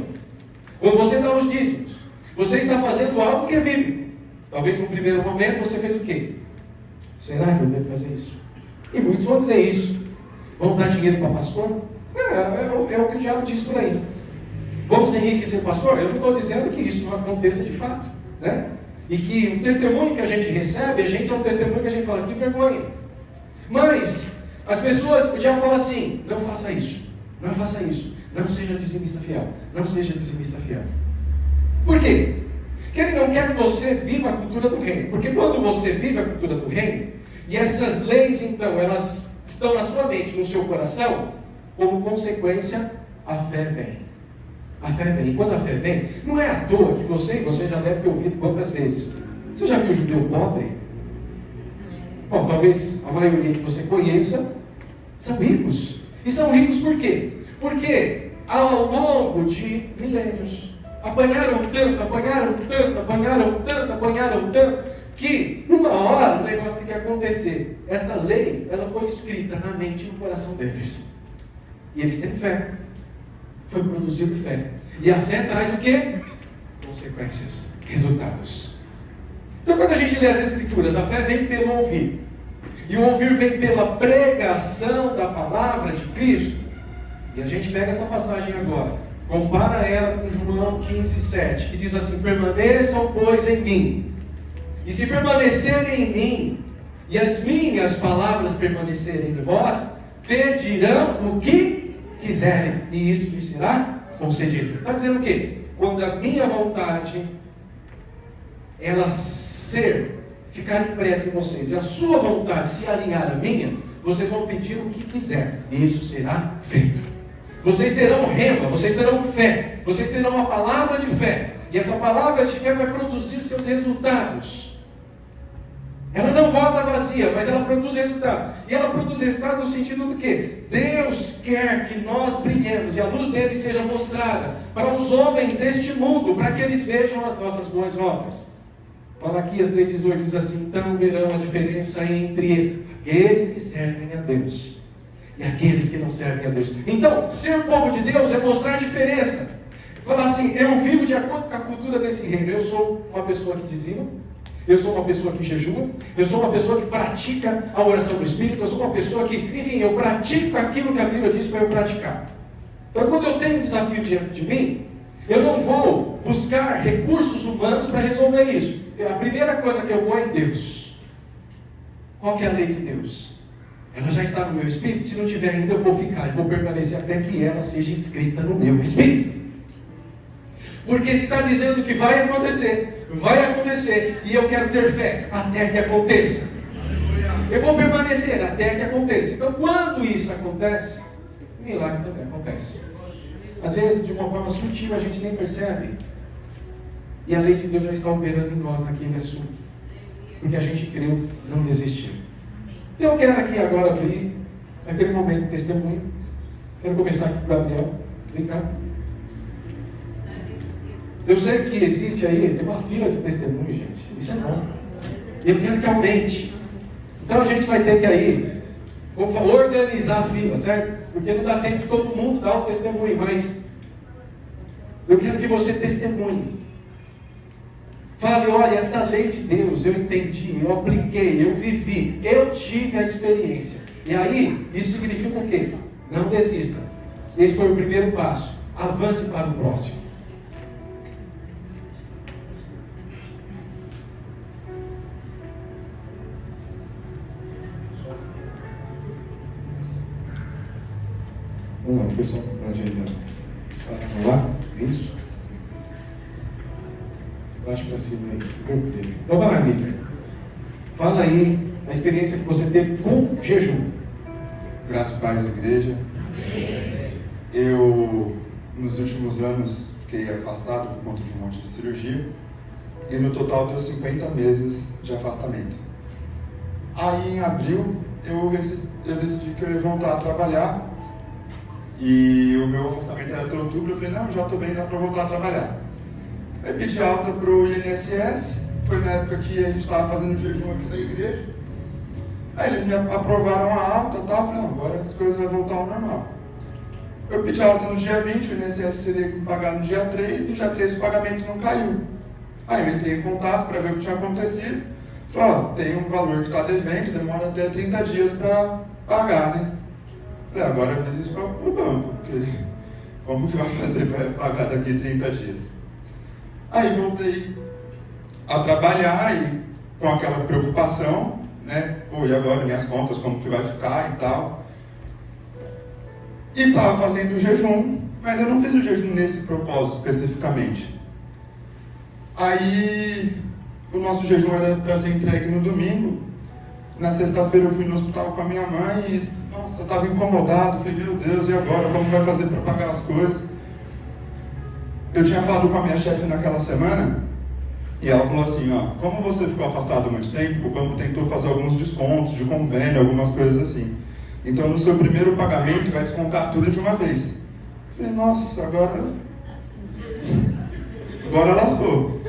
quando você dá os dízimos, você está fazendo algo que é bíblico. Talvez no primeiro momento você fez o quê? Será que eu devo fazer isso? E muitos vão dizer isso. Vamos dar dinheiro para pastor? É o que o diabo diz por aí. Vamos enriquecer pastor? Eu não estou dizendo que isso não aconteça de fato, né? E que o testemunho que a gente recebe, a gente é um testemunho que a gente fala, que vergonha. Mas, as pessoas, o diabo fala assim, não faça isso, não faça isso, não seja dizimista fiel, não seja dizimista fiel. Por quê? Porque ele não quer que você viva a cultura do reino. Porque quando você vive a cultura do reino, e essas leis então, elas estão na sua mente, no seu coração, como consequência, a fé vem. A fé vem. E quando a fé vem, não é à toa que você já deve ter ouvido quantas vezes. Você já viu o judeu pobre? Bom, talvez a maioria que você conheça são ricos. E são ricos por quê? Porque ao longo de milênios apanharam tanto, que uma hora o negócio tem que acontecer. Esta lei, ela foi escrita na mente e no coração deles. E eles têm fé. Foi produzido fé. E a fé traz o quê? Consequências, resultados. Então quando a gente lê as Escrituras, a fé vem pelo ouvir. E o ouvir vem pela pregação da palavra de Cristo. E a gente pega essa passagem agora, compara ela com João 15:7, que diz assim: permaneçam, pois, em mim. E se permanecerem em mim, e as minhas palavras permanecerem em vós, pedirão o que quiserem, e isso lhes será concedido. Está dizendo o quê? Quando a minha vontade, ela ficar impressa em vocês, e a sua vontade se alinhar à minha, vocês vão pedir o que quiser, e isso será feito. Vocês terão rema, vocês terão fé, vocês terão uma palavra de fé, e essa palavra de fé vai produzir seus resultados. Ela não volta vazia, mas ela produz resultado. E ela produz resultado no sentido do quê? Deus quer que nós brilhemos e a luz dele seja mostrada para os homens deste mundo, para que eles vejam as nossas boas obras. Malaquias 3,18 diz assim: então verão a diferença entre aqueles que servem a Deus e aqueles que não servem a Deus. Então, ser povo de Deus é mostrar a diferença. Falar assim: eu vivo de acordo com a cultura desse reino. Eu sou uma pessoa que dizima, eu sou uma pessoa que jejua, eu sou uma pessoa que pratica a oração do Espírito, eu sou uma pessoa que, enfim, eu pratico aquilo que a Bíblia diz para eu praticar. Então, quando eu tenho um desafio diante de mim, eu não vou buscar recursos humanos para resolver isso. A primeira coisa que eu vou é em Deus. Qual que é a lei de Deus? Ela já está no meu espírito. Se não tiver ainda, eu vou ficar e vou permanecer até que ela seja escrita no meu espírito. Porque se está dizendo que vai acontecer, e eu quero ter fé até que aconteça. Eu vou permanecer até que aconteça. Então, quando isso acontece, o milagre também acontece. Às vezes, de uma forma sutil, a gente nem percebe. E a lei de Deus já está operando em nós naquele assunto. Porque a gente creu, não desistiu. Então, eu quero aqui agora abrir aquele momento de testemunho. Quero começar aqui com o Gabriel. Vem cá. Eu sei que existe aí, tem uma fila de testemunho, gente. Isso é bom. E eu quero que aumente. Então a gente vai ter que aí, vamos organizar a fila, certo? Porque não dá tempo de todo mundo dar o testemunho, mas eu quero que você testemunhe. Fale: olha, esta lei de Deus, eu entendi, eu apliquei, eu vivi, eu tive a experiência. E aí, isso significa o quê? Não desista. Esse foi o primeiro passo. Avance para o próximo. Vamos lá, o pessoal pode ainda lá, isso. Baixo para cima aí, então vai lá, amiga. Fala aí a experiência que você teve com jejum. Graças e paz, igreja. Eu, nos últimos anos, fiquei afastado por conta de um monte de cirurgia. e no total deu 50 meses de afastamento. Aí em abril eu decidi que eu ia voltar a trabalhar, e o meu afastamento era até outubro. Eu falei, não, já estou bem, dá para voltar a trabalhar. Aí pedi alta para o INSS, foi na época que a gente estava fazendo jejum aqui na igreja. Aí eles me aprovaram a alta e tal, falei, não, agora as coisas vão voltar ao normal. Eu pedi alta no dia 20, o INSS teria que me pagar no dia 3, no dia 3 o pagamento não caiu. Aí eu entrei em contato para ver o que tinha acontecido. Falei, ó, tem um valor que está devendo, demora até 30 dias para pagar, né? Falei, agora eu fiz isso para o banco, porque como que vai fazer para pagar daqui 30 dias? Aí voltei a trabalhar e com aquela preocupação, né? Pô, e agora minhas contas, como que vai ficar e tal? E estava fazendo o jejum, mas eu não fiz o jejum nesse propósito especificamente. Aí o nosso jejum era para ser entregue no domingo. Na sexta-feira eu fui no hospital com a minha mãe e, nossa, eu estava incomodado. Falei, meu Deus, e agora? Como vai fazer para pagar as coisas? Eu tinha falado com a minha chefe naquela semana e ela falou assim, ó, como você ficou afastado há muito tempo, o banco tentou fazer alguns descontos de convênio, algumas coisas assim. Então no seu primeiro pagamento vai descontar tudo de uma vez. Eu falei, nossa, agora lascou.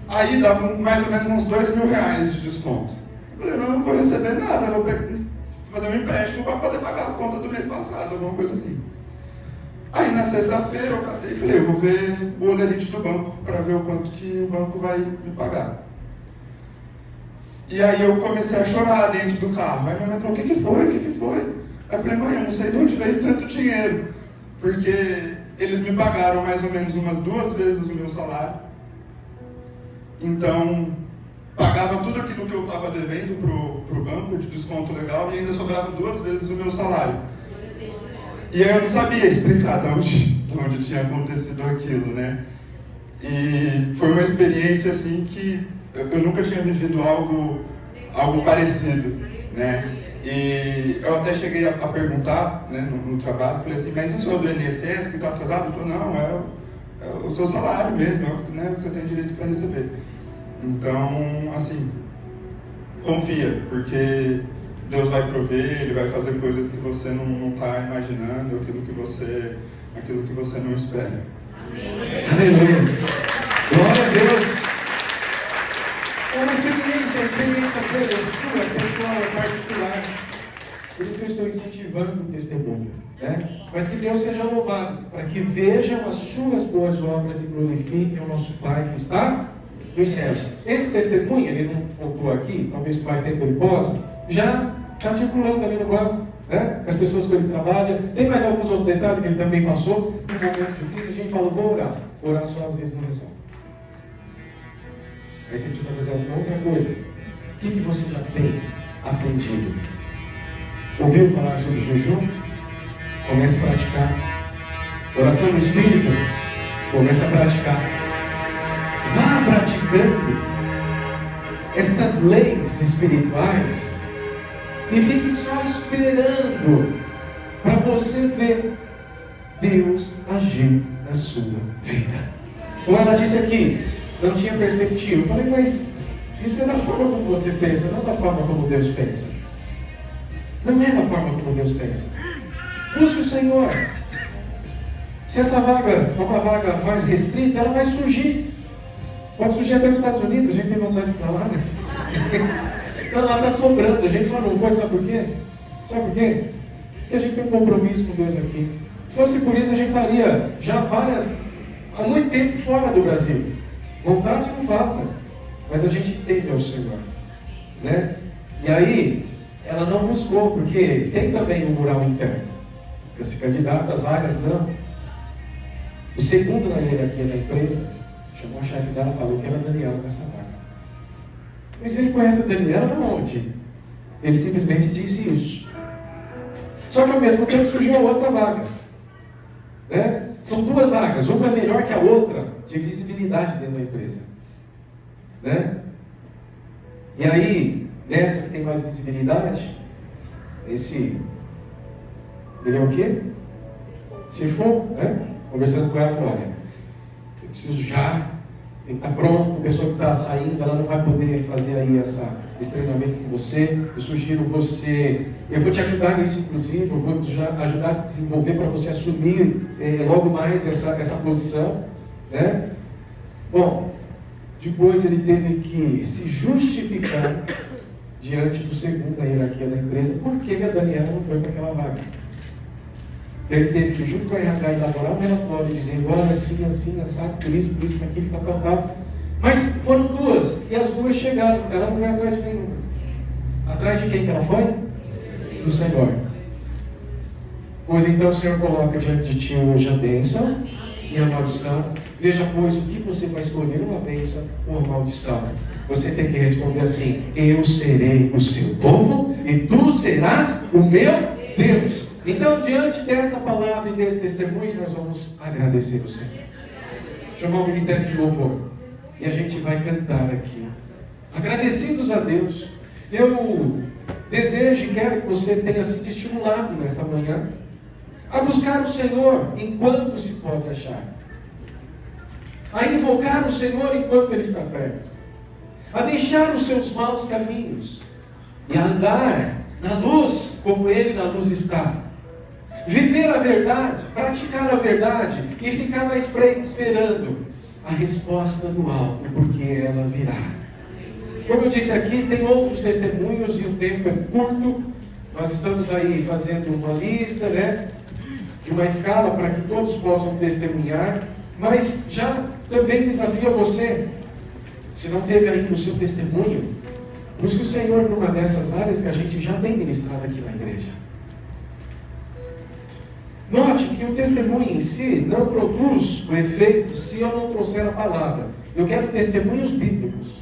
Aí dava mais ou menos uns R$2.000 de desconto. Eu falei, não vou receber nada, vou fazer um empréstimo para poder pagar as contas do mês passado, alguma coisa assim. Aí na sexta-feira eu catei e falei, eu vou ver o olerite do banco para ver o quanto que o banco vai me pagar. E aí eu comecei a chorar dentro do carro. Aí minha mãe falou, o que foi? Aí eu falei, mãe, eu não sei de onde veio tanto dinheiro. Porque eles me pagaram mais ou menos umas 2 vezes o meu salário. Então, pagava tudo aquilo que eu estava devendo pro banco de desconto legal e ainda sobrava 2 vezes o meu salário. E aí eu não sabia explicar de onde tinha acontecido aquilo, né? E foi uma experiência assim que eu nunca tinha vivido algo parecido, né? E eu até cheguei a perguntar, né, no trabalho, falei assim, mas isso é o do INSS que está atrasado? Ele falou, não, é o seu salário mesmo, é o que, né, o que você tem direito para receber. Então, assim, confia, porque Deus vai prover, Ele vai fazer coisas que você não está imaginando, aquilo que você não espera. Aleluia! Glória a Deus! É uma experiência, a experiência toda é sua, pessoal, é particular. Por isso que eu estou incentivando o testemunho, né? Mas que Deus seja louvado, para que vejam as suas boas obras e glorifiquem o nosso Pai que está nos céus. Esse testemunho, ele não contou aqui, talvez com mais tempo ele possa, já está circulando ali no banco, né? As pessoas que ele trabalha. Tem mais alguns outros detalhes que ele também passou. Um momento difícil, a gente falou, vou orar. Orar só às vezes não resolve. Aí você precisa fazer alguma outra coisa. O que você já tem aprendido? Ouviu falar sobre jejum? Comece a praticar. Oração no Espírito? Comece a praticar. Vá praticando estas leis espirituais e fique só esperando para você ver Deus agir na sua vida. Como ela disse aqui, não tinha perspectiva. Eu falei, mas isso é da forma como você pensa, não da forma como Deus pensa. Não é da forma como Deus pensa. Busque o Senhor. Se essa vaga é uma vaga mais restrita, ela vai surgir. Pode surgir até nos Estados Unidos, a gente tem vontade de ir para lá, né? Não, lá está sobrando, a gente só não foi, sabe por quê? Sabe por quê? Porque a gente tem um compromisso com Deus aqui. Se fosse por isso, a gente estaria já há muito tempo fora do Brasil. Vontade não falta, mas a gente teme ao Senhor, né? E aí, ela não buscou, porque tem também um mural interno. Esse candidato às vagas, não. O segundo na hierarquia da empresa chamou a chefe dela e falou que era Daniela nessa vaga. Mas ele conhece a Daniela de onde? Ele simplesmente disse isso. Só que ao mesmo tempo surgiu a outra vaga, né? São 2 vagas, uma é melhor que a outra de visibilidade dentro da empresa, né? E aí, nessa que tem mais visibilidade, ele é o quê? Se for, né? Conversando com ela, falou, olha, eu preciso já tem que estar pronto. A pessoa que está saindo, ela não vai poder fazer aí esse treinamento com você. Eu sugiro você, eu vou te ajudar nisso, inclusive, eu vou te ajudar a desenvolver para você assumir logo mais essa posição, né? Bom, depois ele teve que se justificar diante do segundo da hierarquia da empresa, por que a Daniela não foi para aquela vaga. Então ele teve que, junto com a RH, elaborar um relatório, dizendo, olha, assim, assado, por isso, por aquilo, tal. Mas foram duas, e as duas chegaram, ela não foi atrás de nenhuma. Atrás de quem que ela foi? Do Senhor. Pois então o Senhor coloca diante de ti hoje a bênção e a maldição. Veja, pois, o que você vai escolher, uma bênção ou uma maldição. Você tem que responder assim: eu serei o seu povo e tu serás o meu Deus. Então, diante desta palavra e desses testemunhos, nós vamos agradecer o Senhor. Chamar o ministério de louvor. E a gente vai cantar aqui. Agradecidos a Deus. Eu desejo e quero que você tenha sido estimulado nesta manhã a buscar o Senhor enquanto se pode achar. A invocar o Senhor enquanto Ele está perto. A deixar os seus maus caminhos. E a andar na luz como Ele na luz está. Viver a verdade, praticar a verdade e ficar na espreita esperando a resposta do alto, porque ela virá. Como eu disse aqui, tem outros testemunhos e o tempo é curto. Nós estamos aí fazendo uma lista, né, de uma escala para que todos possam testemunhar, mas já também desafio a você, se não teve ainda o seu testemunho, busque o Senhor numa dessas áreas que a gente já tem ministrado aqui na igreja. Note que o testemunho em si não produz o efeito se eu não trouxer a palavra. Eu quero testemunhos bíblicos.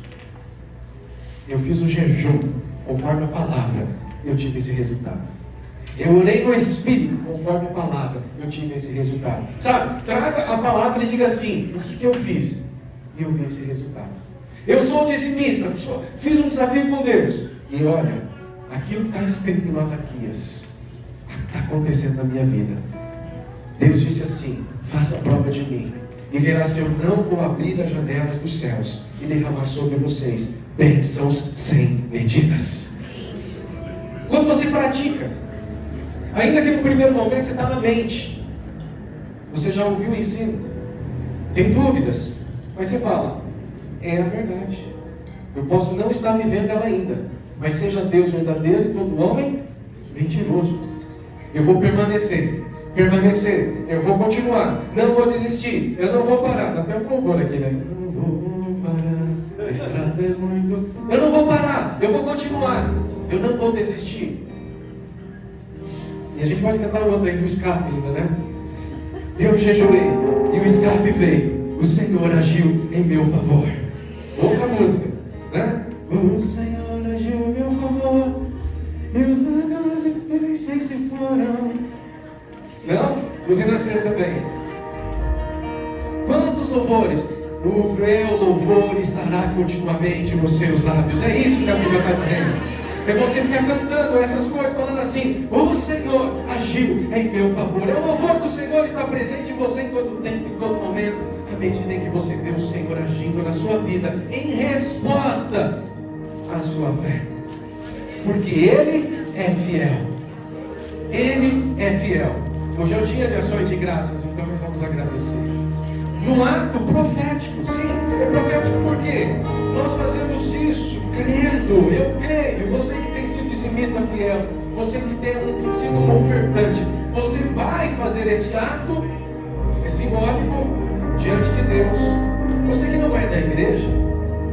Eu fiz o jejum conforme a palavra, eu tive esse resultado. Eu orei no Espírito conforme a palavra, eu tive esse resultado. Sabe, traga a palavra e diga assim: o que eu fiz? E eu vi esse resultado. Eu sou dizimista, fiz um desafio com Deus. E olha, aquilo que está escrito em Malaquias está acontecendo na minha vida. Deus disse assim: faça a prova de mim, e verá se eu não vou abrir as janelas dos céus e derramar sobre vocês bênçãos sem medidas. Quando você pratica, ainda que no primeiro momento você está na mente, você já ouviu o ensino, tem dúvidas, mas você fala: é a verdade. Eu posso não estar vivendo ela ainda, mas seja Deus verdadeiro e todo homem mentiroso. Eu vou permanecer, eu vou continuar, não vou desistir, eu não vou parar. Dá até um louvor aqui, né? Não vou parar, a estrada é muito... Eu não vou parar, eu vou continuar, eu não vou desistir. E a gente pode cantar o outro aí do escape ainda, né? Eu jejuei e o escape veio, o Senhor agiu em meu favor. Outra música, né? O Senhor agiu em meu favor, e os anos de felicidade se foram. Não? Do renascer também. Quantos louvores? O meu louvor estará continuamente nos seus lábios. É isso que a Bíblia está dizendo. É você ficar cantando essas coisas, falando assim: o Senhor agiu em meu favor. É o louvor do Senhor está presente em você em todo tempo, em todo momento, à medida em que você vê o Senhor agindo na sua vida, em resposta à sua fé. Porque Ele é fiel. Ele é fiel. Hoje é o dia de ações de graças, então nós vamos agradecer. No ato profético, sim, é profético porque nós fazemos isso crendo, eu creio. Você que tem sido dizimista fiel, você que tem sido um ofertante, você vai fazer esse ato, é simbólico, diante de Deus. Você que não é da igreja,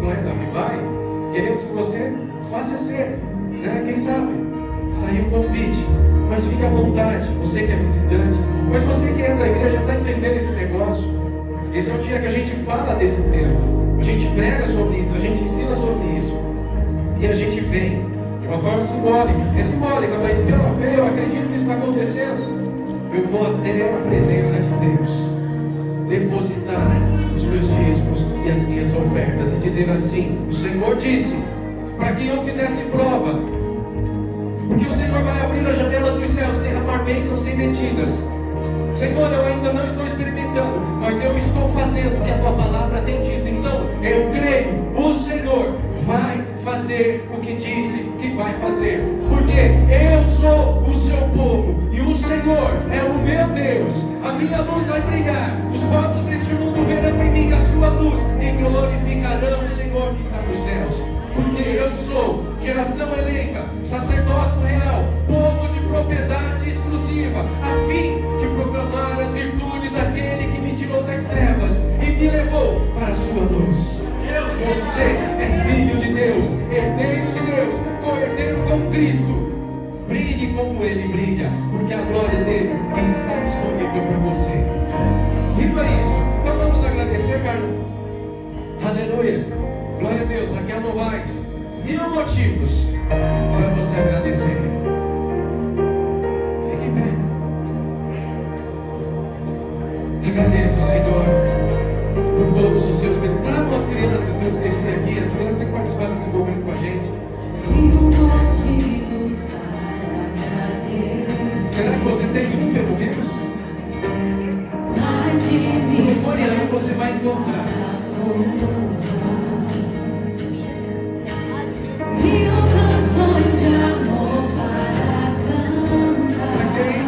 não é da Rivai, queremos que você passe a ser, né? Quem sabe, está aí o convite. Mas fique à vontade, você que é visitante, mas você que é da igreja está entendendo esse negócio. Esse é o dia que a gente fala desse tema, a gente prega sobre isso, a gente ensina sobre isso, e a gente vem de uma forma simbólica. É simbólica, mas pela fé eu acredito que isso está acontecendo. Eu vou até a presença de Deus, depositar os meus dízimos e as minhas ofertas e dizer assim: o Senhor disse para que eu fizesse prova, porque o Senhor vai abrir as janelas dos céus e derramar bênçãos sem medidas. Senhor, eu ainda não estou experimentando, mas eu estou fazendo o que a tua palavra tem dito. Então, eu creio, o Senhor vai fazer o que disse que vai fazer, porque eu sou o seu povo e o Senhor é o meu Deus. A minha luz vai brilhar, os povos deste mundo verão em mim a sua luz e glorificarão o Senhor que está nos céus. Porque eu sou geração eleita, sacerdócio real, povo de propriedade exclusiva, a fim de proclamar as virtudes daquele que me tirou das trevas e me levou para a sua luz. Você é filho de Deus, herdeiro de Deus, co-herdeiro com Cristo. Brilhe como Ele brilha, porque a glória dele está disponível para você. Viva isso. Então vamos agradecer, Carlos. Aleluias. Glória a Deus. Raquel Novaes, 1000 motivos para você agradecer. Fique em pé. Agradeça o Senhor por todos os seus bens. Tragam as crianças, eu esqueci aqui, as crianças têm que participar desse momento com a gente. 1000 motivos para agradecer. Será que você tem um pelo menos? Mais de 1000 Procure aí, você vai encontrar. 1000 canções de amor para cantar. Para quem?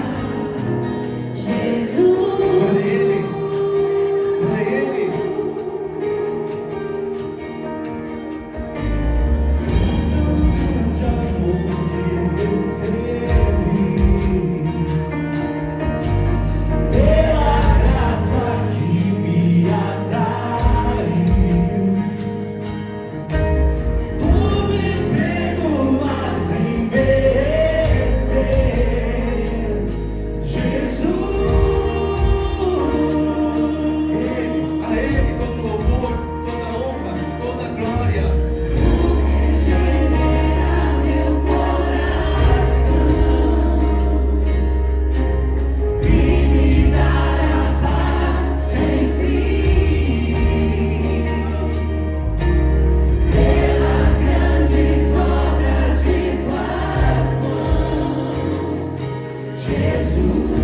Jesus. Para Ele. Para Ele. De amor que recebi, pela graça que me atraiu, por me perdoar sem merecer, Jesus. A Ele todo louvor, toda honra, toda glória. Regenera meu coração e me dará paz sem fim. Pelas grandes obras de suas mãos, Jesus.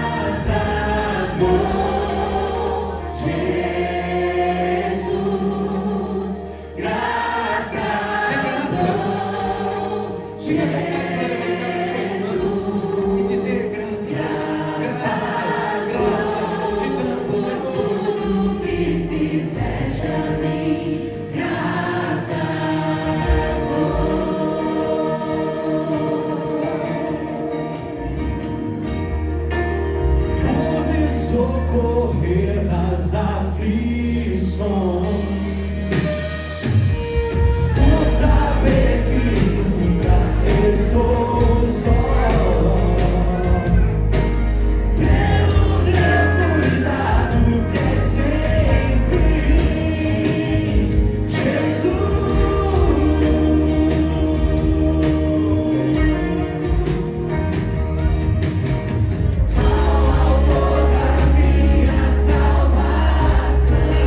Graças dou, Jesus. Graças dou, Fique à vontade para levantar as suas mãos e dizer graças, graças, te damos, Senhor. tudo que fizeste a mim. Graças Por me socorrer nas aflições, por saber que nunca estou só, pelo teu cuidado que é sempre, Jesus. autor da minha salvação.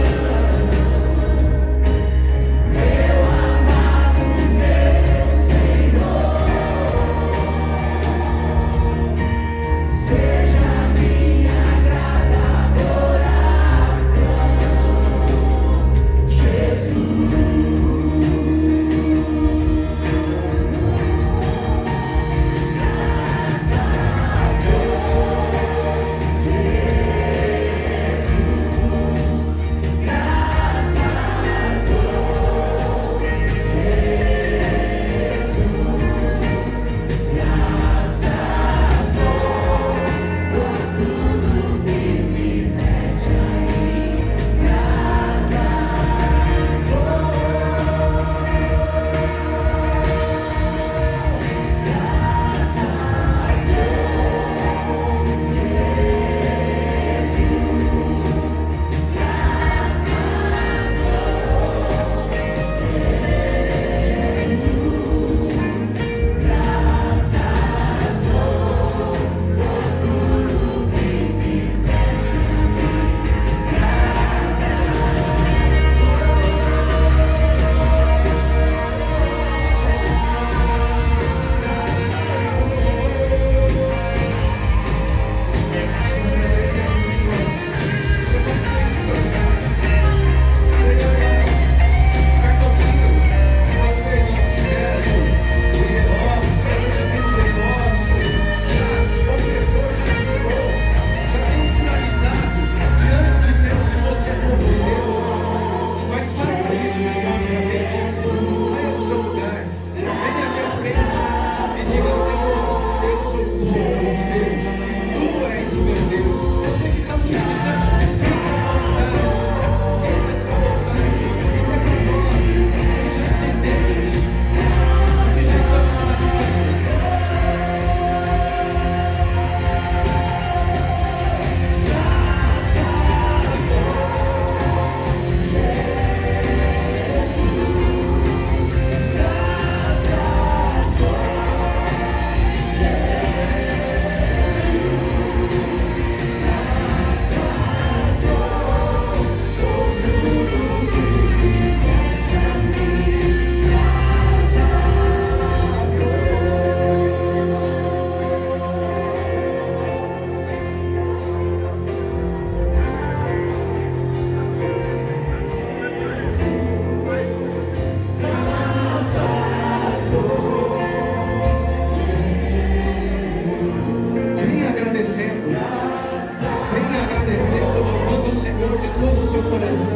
todo o seu coração.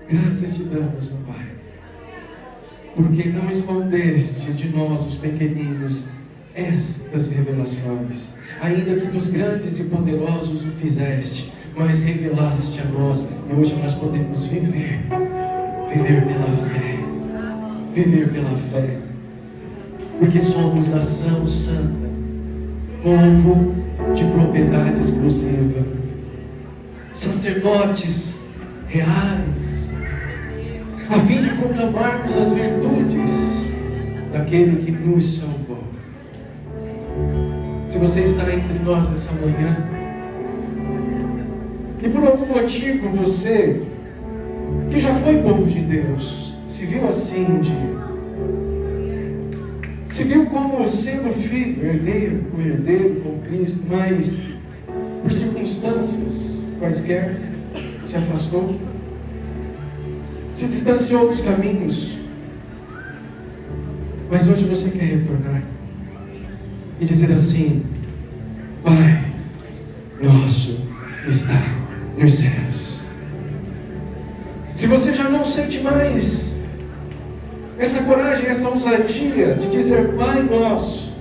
Graças te damos, ó Pai, porque não escondeste de nós, os pequeninos, estas revelações, ainda que dos grandes e poderosos o fizeste, mas revelaste a nós, e hoje nós podemos viver pela fé. viver pela fé, porque somos nação santa, povo de propriedade exclusiva, sacerdotes reais, a fim de proclamarmos as virtudes daquele que nos salvou. Se você está entre nós nessa manhã, e por algum motivo você, que já foi povo de Deus, se viu assim um dia, se viu como sendo filho, herdeiro com Cristo, mas por circunstâncias quaisquer se afastou, se distanciou dos caminhos, mas hoje você quer retornar e dizer assim: Pai nosso que está nos céus. Se você já não sente mais essa coragem, essa ousadia de dizer Pai nosso,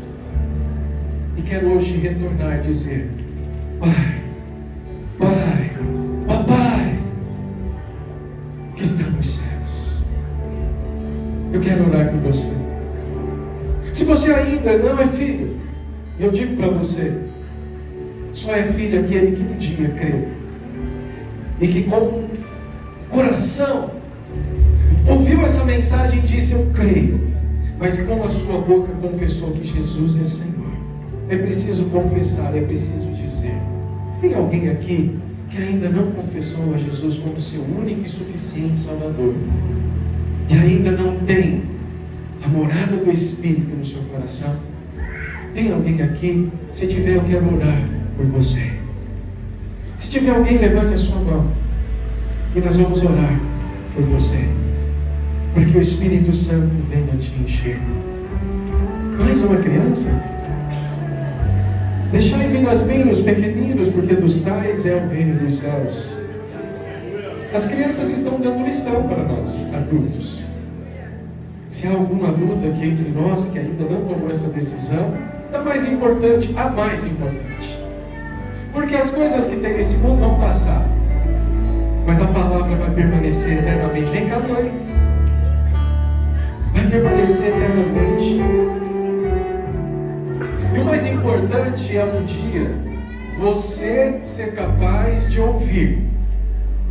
e quer hoje retornar e dizer: Pai, Papai que está nos céus, eu quero orar com você. Se você ainda não é filho, eu digo para você, só é filho aquele que um dia creu e que com coração ouviu essa mensagem e disse: eu creio, mas com a sua boca confessou que Jesus é Senhor. É preciso confessar, é preciso dizer. Tem alguém aqui que ainda não confessou a Jesus como seu único e suficiente Salvador, e ainda não tem a morada do Espírito no seu coração? Tem alguém aqui? Se tiver, eu quero orar por você. Se tiver alguém, levante a sua mão e nós vamos orar por você, para que o Espírito Santo venha te encher. Mais uma criança? Deixai vir as minhas, os pequeninos, porque dos tais é o reino dos céus. As crianças estão dando lição para nós, adultos. Se há algum adulto aqui entre nós que ainda não tomou essa decisão, a mais importante, porque as coisas que tem nesse mundo vão passar, mas a palavra vai permanecer eternamente. Vem cá, mãe. Vai permanecer eternamente. E o mais importante é um dia você ser capaz de ouvir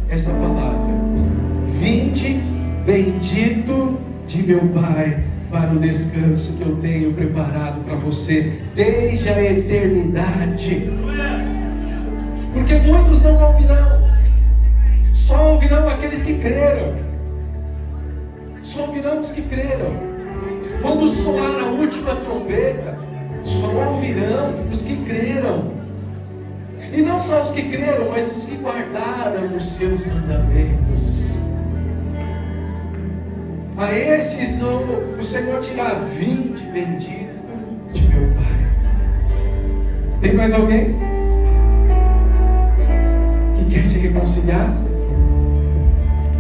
essa palavra: vinde, bendito de meu Pai, para o descanso que eu tenho preparado para você desde a eternidade. Porque muitos não ouvirão, só ouvirão aqueles que creram. Só ouvirão os que creram. Quando soar a última trombeta, só ouvirão os que creram. E não só os que creram, mas os que guardaram os seus mandamentos. A estes o Senhor dirá: vinde, bendito de meu Pai. Tem mais alguém que quer se reconciliar?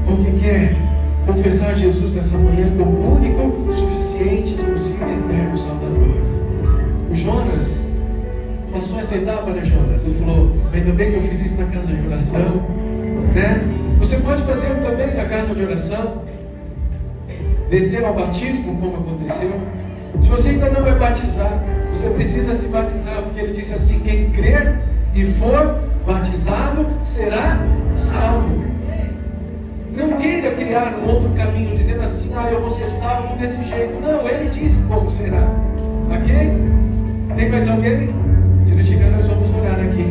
Ou que quer confessar Jesus nessa manhã como único, suficiente, exclusivo e eterno Salvador? O Jonas passou essa etapa, né, Jonas? Ele falou: ainda bem que eu fiz isso na casa de oração, né? Você pode fazer também na casa de oração. Descer ao batismo, como aconteceu. Se você ainda não é batizado, você precisa se batizar, porque ele disse assim: quem crer e for batizado será salvo. Não queira criar um outro caminho, dizendo assim: eu vou ser salvo desse jeito. Não, ele disse como será. Ok? Tem mais alguém? Se não tiver, nós vamos orar aqui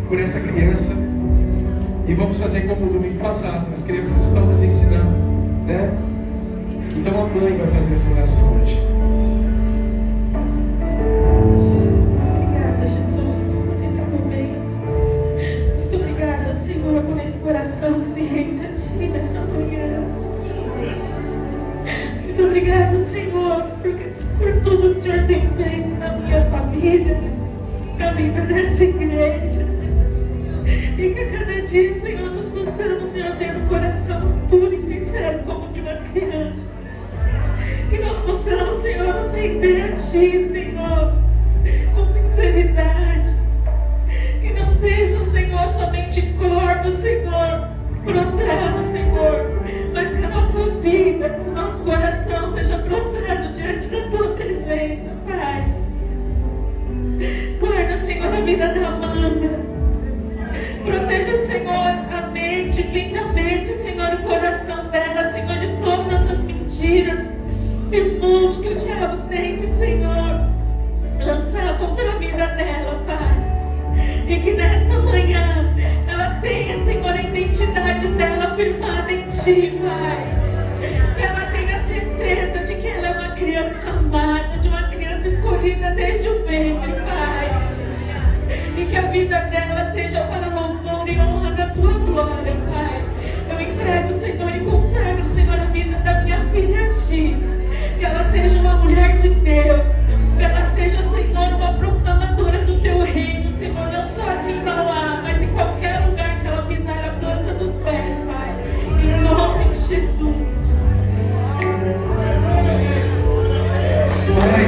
por essa criança, e vamos fazer como no domingo passado. As crianças estão nos ensinando, né? Então a mãe vai fazer essa oração hoje. Obrigada, Jesus, por esse momento. Muito obrigada, Senhor, por esse coração que se rende a Ti nessa manhã. Muito obrigada, Senhor, por tudo que o Senhor tem feito na minha família, na vida dessa igreja. E que a cada dia, Senhor, nós possamos, Senhor, ter um coração puro e sincero como de uma criança. Que nós possamos, Senhor, nos render a Ti, Senhor, com sinceridade. Que não sejam, Senhor, somente corpos, Senhor, prostrados, Senhor, mas que a nossa vida vida, o nosso coração seja prostrado diante da Tua presença, Pai. Guarda, Senhor, a vida da Amanda. Proteja, Senhor, a mente, blinda a mente, Senhor, o coração dela, Senhor, de todas as mentiras e mundo que o diabo tente, Senhor, lançar contra a vida dela, Pai. E que nesta manhã ela tenha, Senhor, a identidade dela firmada em Ti, Pai. Que ela tenha certeza de que ela é uma criança amada, de uma criança escolhida desde o ventre, Pai. E que a vida dela seja para louvor e honra da Tua glória, Pai. Eu entrego, Senhor, e consagro, Senhor, a vida da minha filha a Ti. Que ela seja uma mulher de Deus. Que ela seja, Senhor, uma proclamadora do Teu reino, Senhor, não só aqui em Mauá, mas em qualquer lugar que ela pisar a planta dos pés, Pai. Em nome de Jesus. Pai,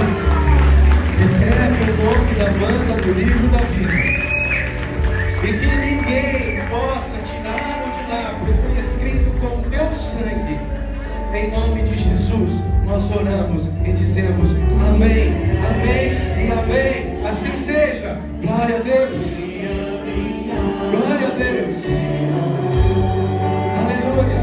escreve o nome da Amanda no livro da vida. E que ninguém possa tirar ou de lá, pois foi escrito com Teu sangue. Em nome de Jesus, nós oramos e dizemos amém, amém e amém. Assim seja. Glória a Deus. Glória a Deus. Aleluia.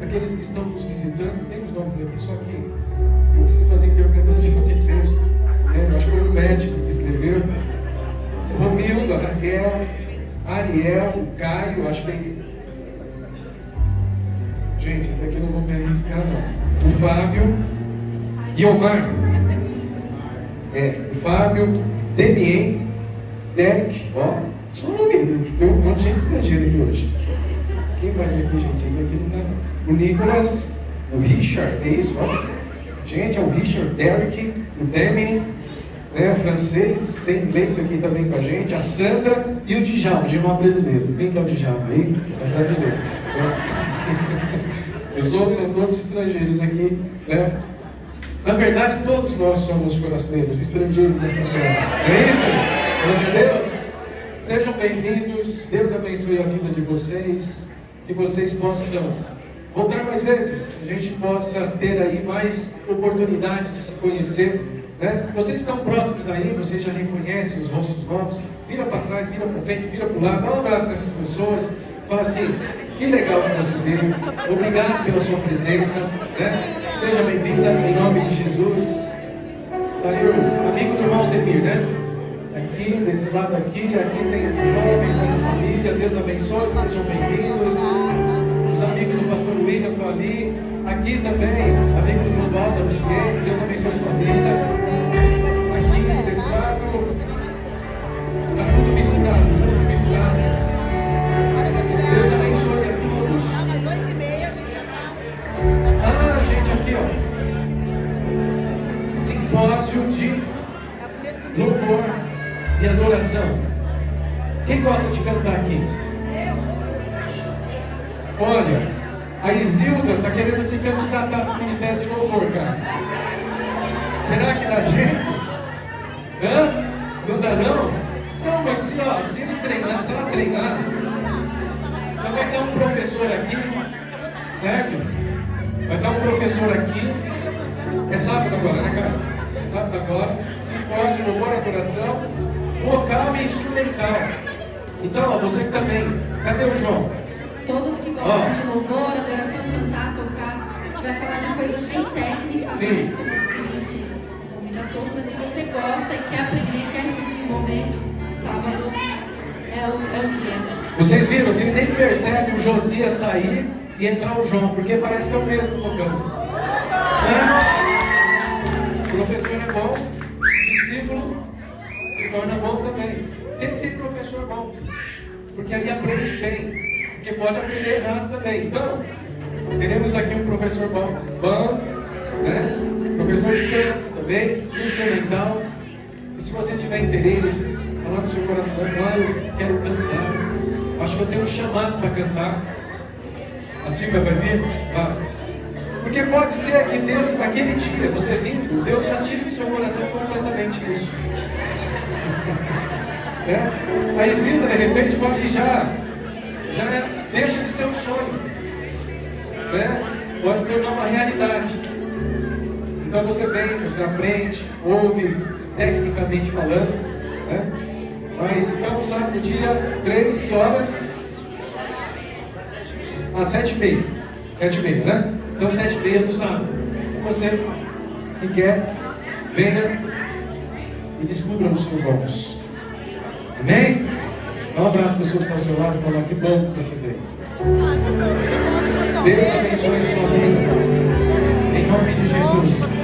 Aqueles que estão nos visitando, tem os nomes aqui, só que eu preciso fazer interpretação de texto. Eu acho que foi um médico que escreveu. Romildo, a Raquel, Ariel, o Caio, acho que. Gente, esse daqui eu não vou me arriscar, não. O Fábio, Guilmar, o Fábio, Demien, Derek, ó, só o nome, tem um monte de gente estrangeira aqui hoje. Quem mais aqui, gente? Esse daqui não dá, não. O Nicolas, o Richard, é isso, ó. Gente, é o Richard, Derek, o Demien, né, o francês, tem inglês aqui também com a gente, a Sandra e o Djalma. O Djalma é brasileiro. Quem que é o Djalma aí? É brasileiro. Os outros são todos estrangeiros aqui, né? Na verdade, todos nós somos forasteiros, estrangeiros nessa terra. É isso? Glória a Deus. Sejam bem-vindos. Deus abençoe a vida de vocês. Que vocês possam voltar mais vezes. Que a gente possa ter aí mais oportunidade de se conhecer. Né? Vocês estão próximos aí, vocês já reconhecem os rostos novos. Vira para trás, vira para frente, vira para o lado. Dá um abraço nessas pessoas. Fala assim: que legal que você veio. Obrigado pela sua presença. Né? Seja bem-vinda em nome de Jesus. Tá aí o amigo do irmão Zemir, né? Aqui, desse lado aqui tem esses jovens, essa família. Deus abençoe, sejam bem-vindos. Os amigos do pastor William estão ali. Aqui também, amigo do Rovaldo, da Luciene. Deus abençoe a sua vida. Aqui, desse lado. Está tudo misturado, tudo misturado. Deus abençoe a todos. Ah, gente, aqui, ó. Simpósio de louvor e adoração. Quem gosta de cantar aqui? Olha, a Isilda está querendo se candidatar para o Ministério de Louvor, cara. Será que dá jeito? Hã? Não dá não? Não, mas se eles treinar, se ela treinar, então vai ter um professor aqui, certo? Vai estar um professor aqui. É sábado agora, né, cara? É sábado agora. Simpósio de louvor e adoração, vocal e instrumental. Então, ó, você também. Cadê o João? Todos que gostam de louvor, adoração, cantar, tocar, a gente vai falar de coisas bem técnicas, sim, né? Depois que a gente convida todos, mas se você gosta e quer aprender, quer se desenvolver, sábado é o dia. Vocês viram, você nem percebe o Josias sair e entrar o João, porque parece que é o mesmo tocando. O professor é bom, discípulo se torna bom também. Tem que ter professor bom, porque aí aprende bem, porque pode aprender errado também. Então, teremos aqui um professor bom, né? Professor de canto também, instrumental. E se você tiver interesse, falar no seu coração: eu quero cantar, acho que eu tenho um chamado para cantar. A Silvia vai vir? Vai. Porque pode ser que Deus, naquele dia, você vindo, Deus já tire do seu coração completamente isso. A Isilda, de repente, pode já deixa de ser um sonho. Pode se tornar uma realidade. Então você vem, você aprende, ouve, tecnicamente falando. Mas então, sábado, dia 3, que horas? 7h30. 7h30, né? Então, 7h30 no sábado. Você que quer, venha e descubra os seus dons. Amém? Dá um abraço para as pessoas que estão ao seu lado e falar: que bom que você veio. Deus abençoe a sua vida. Em nome de Jesus.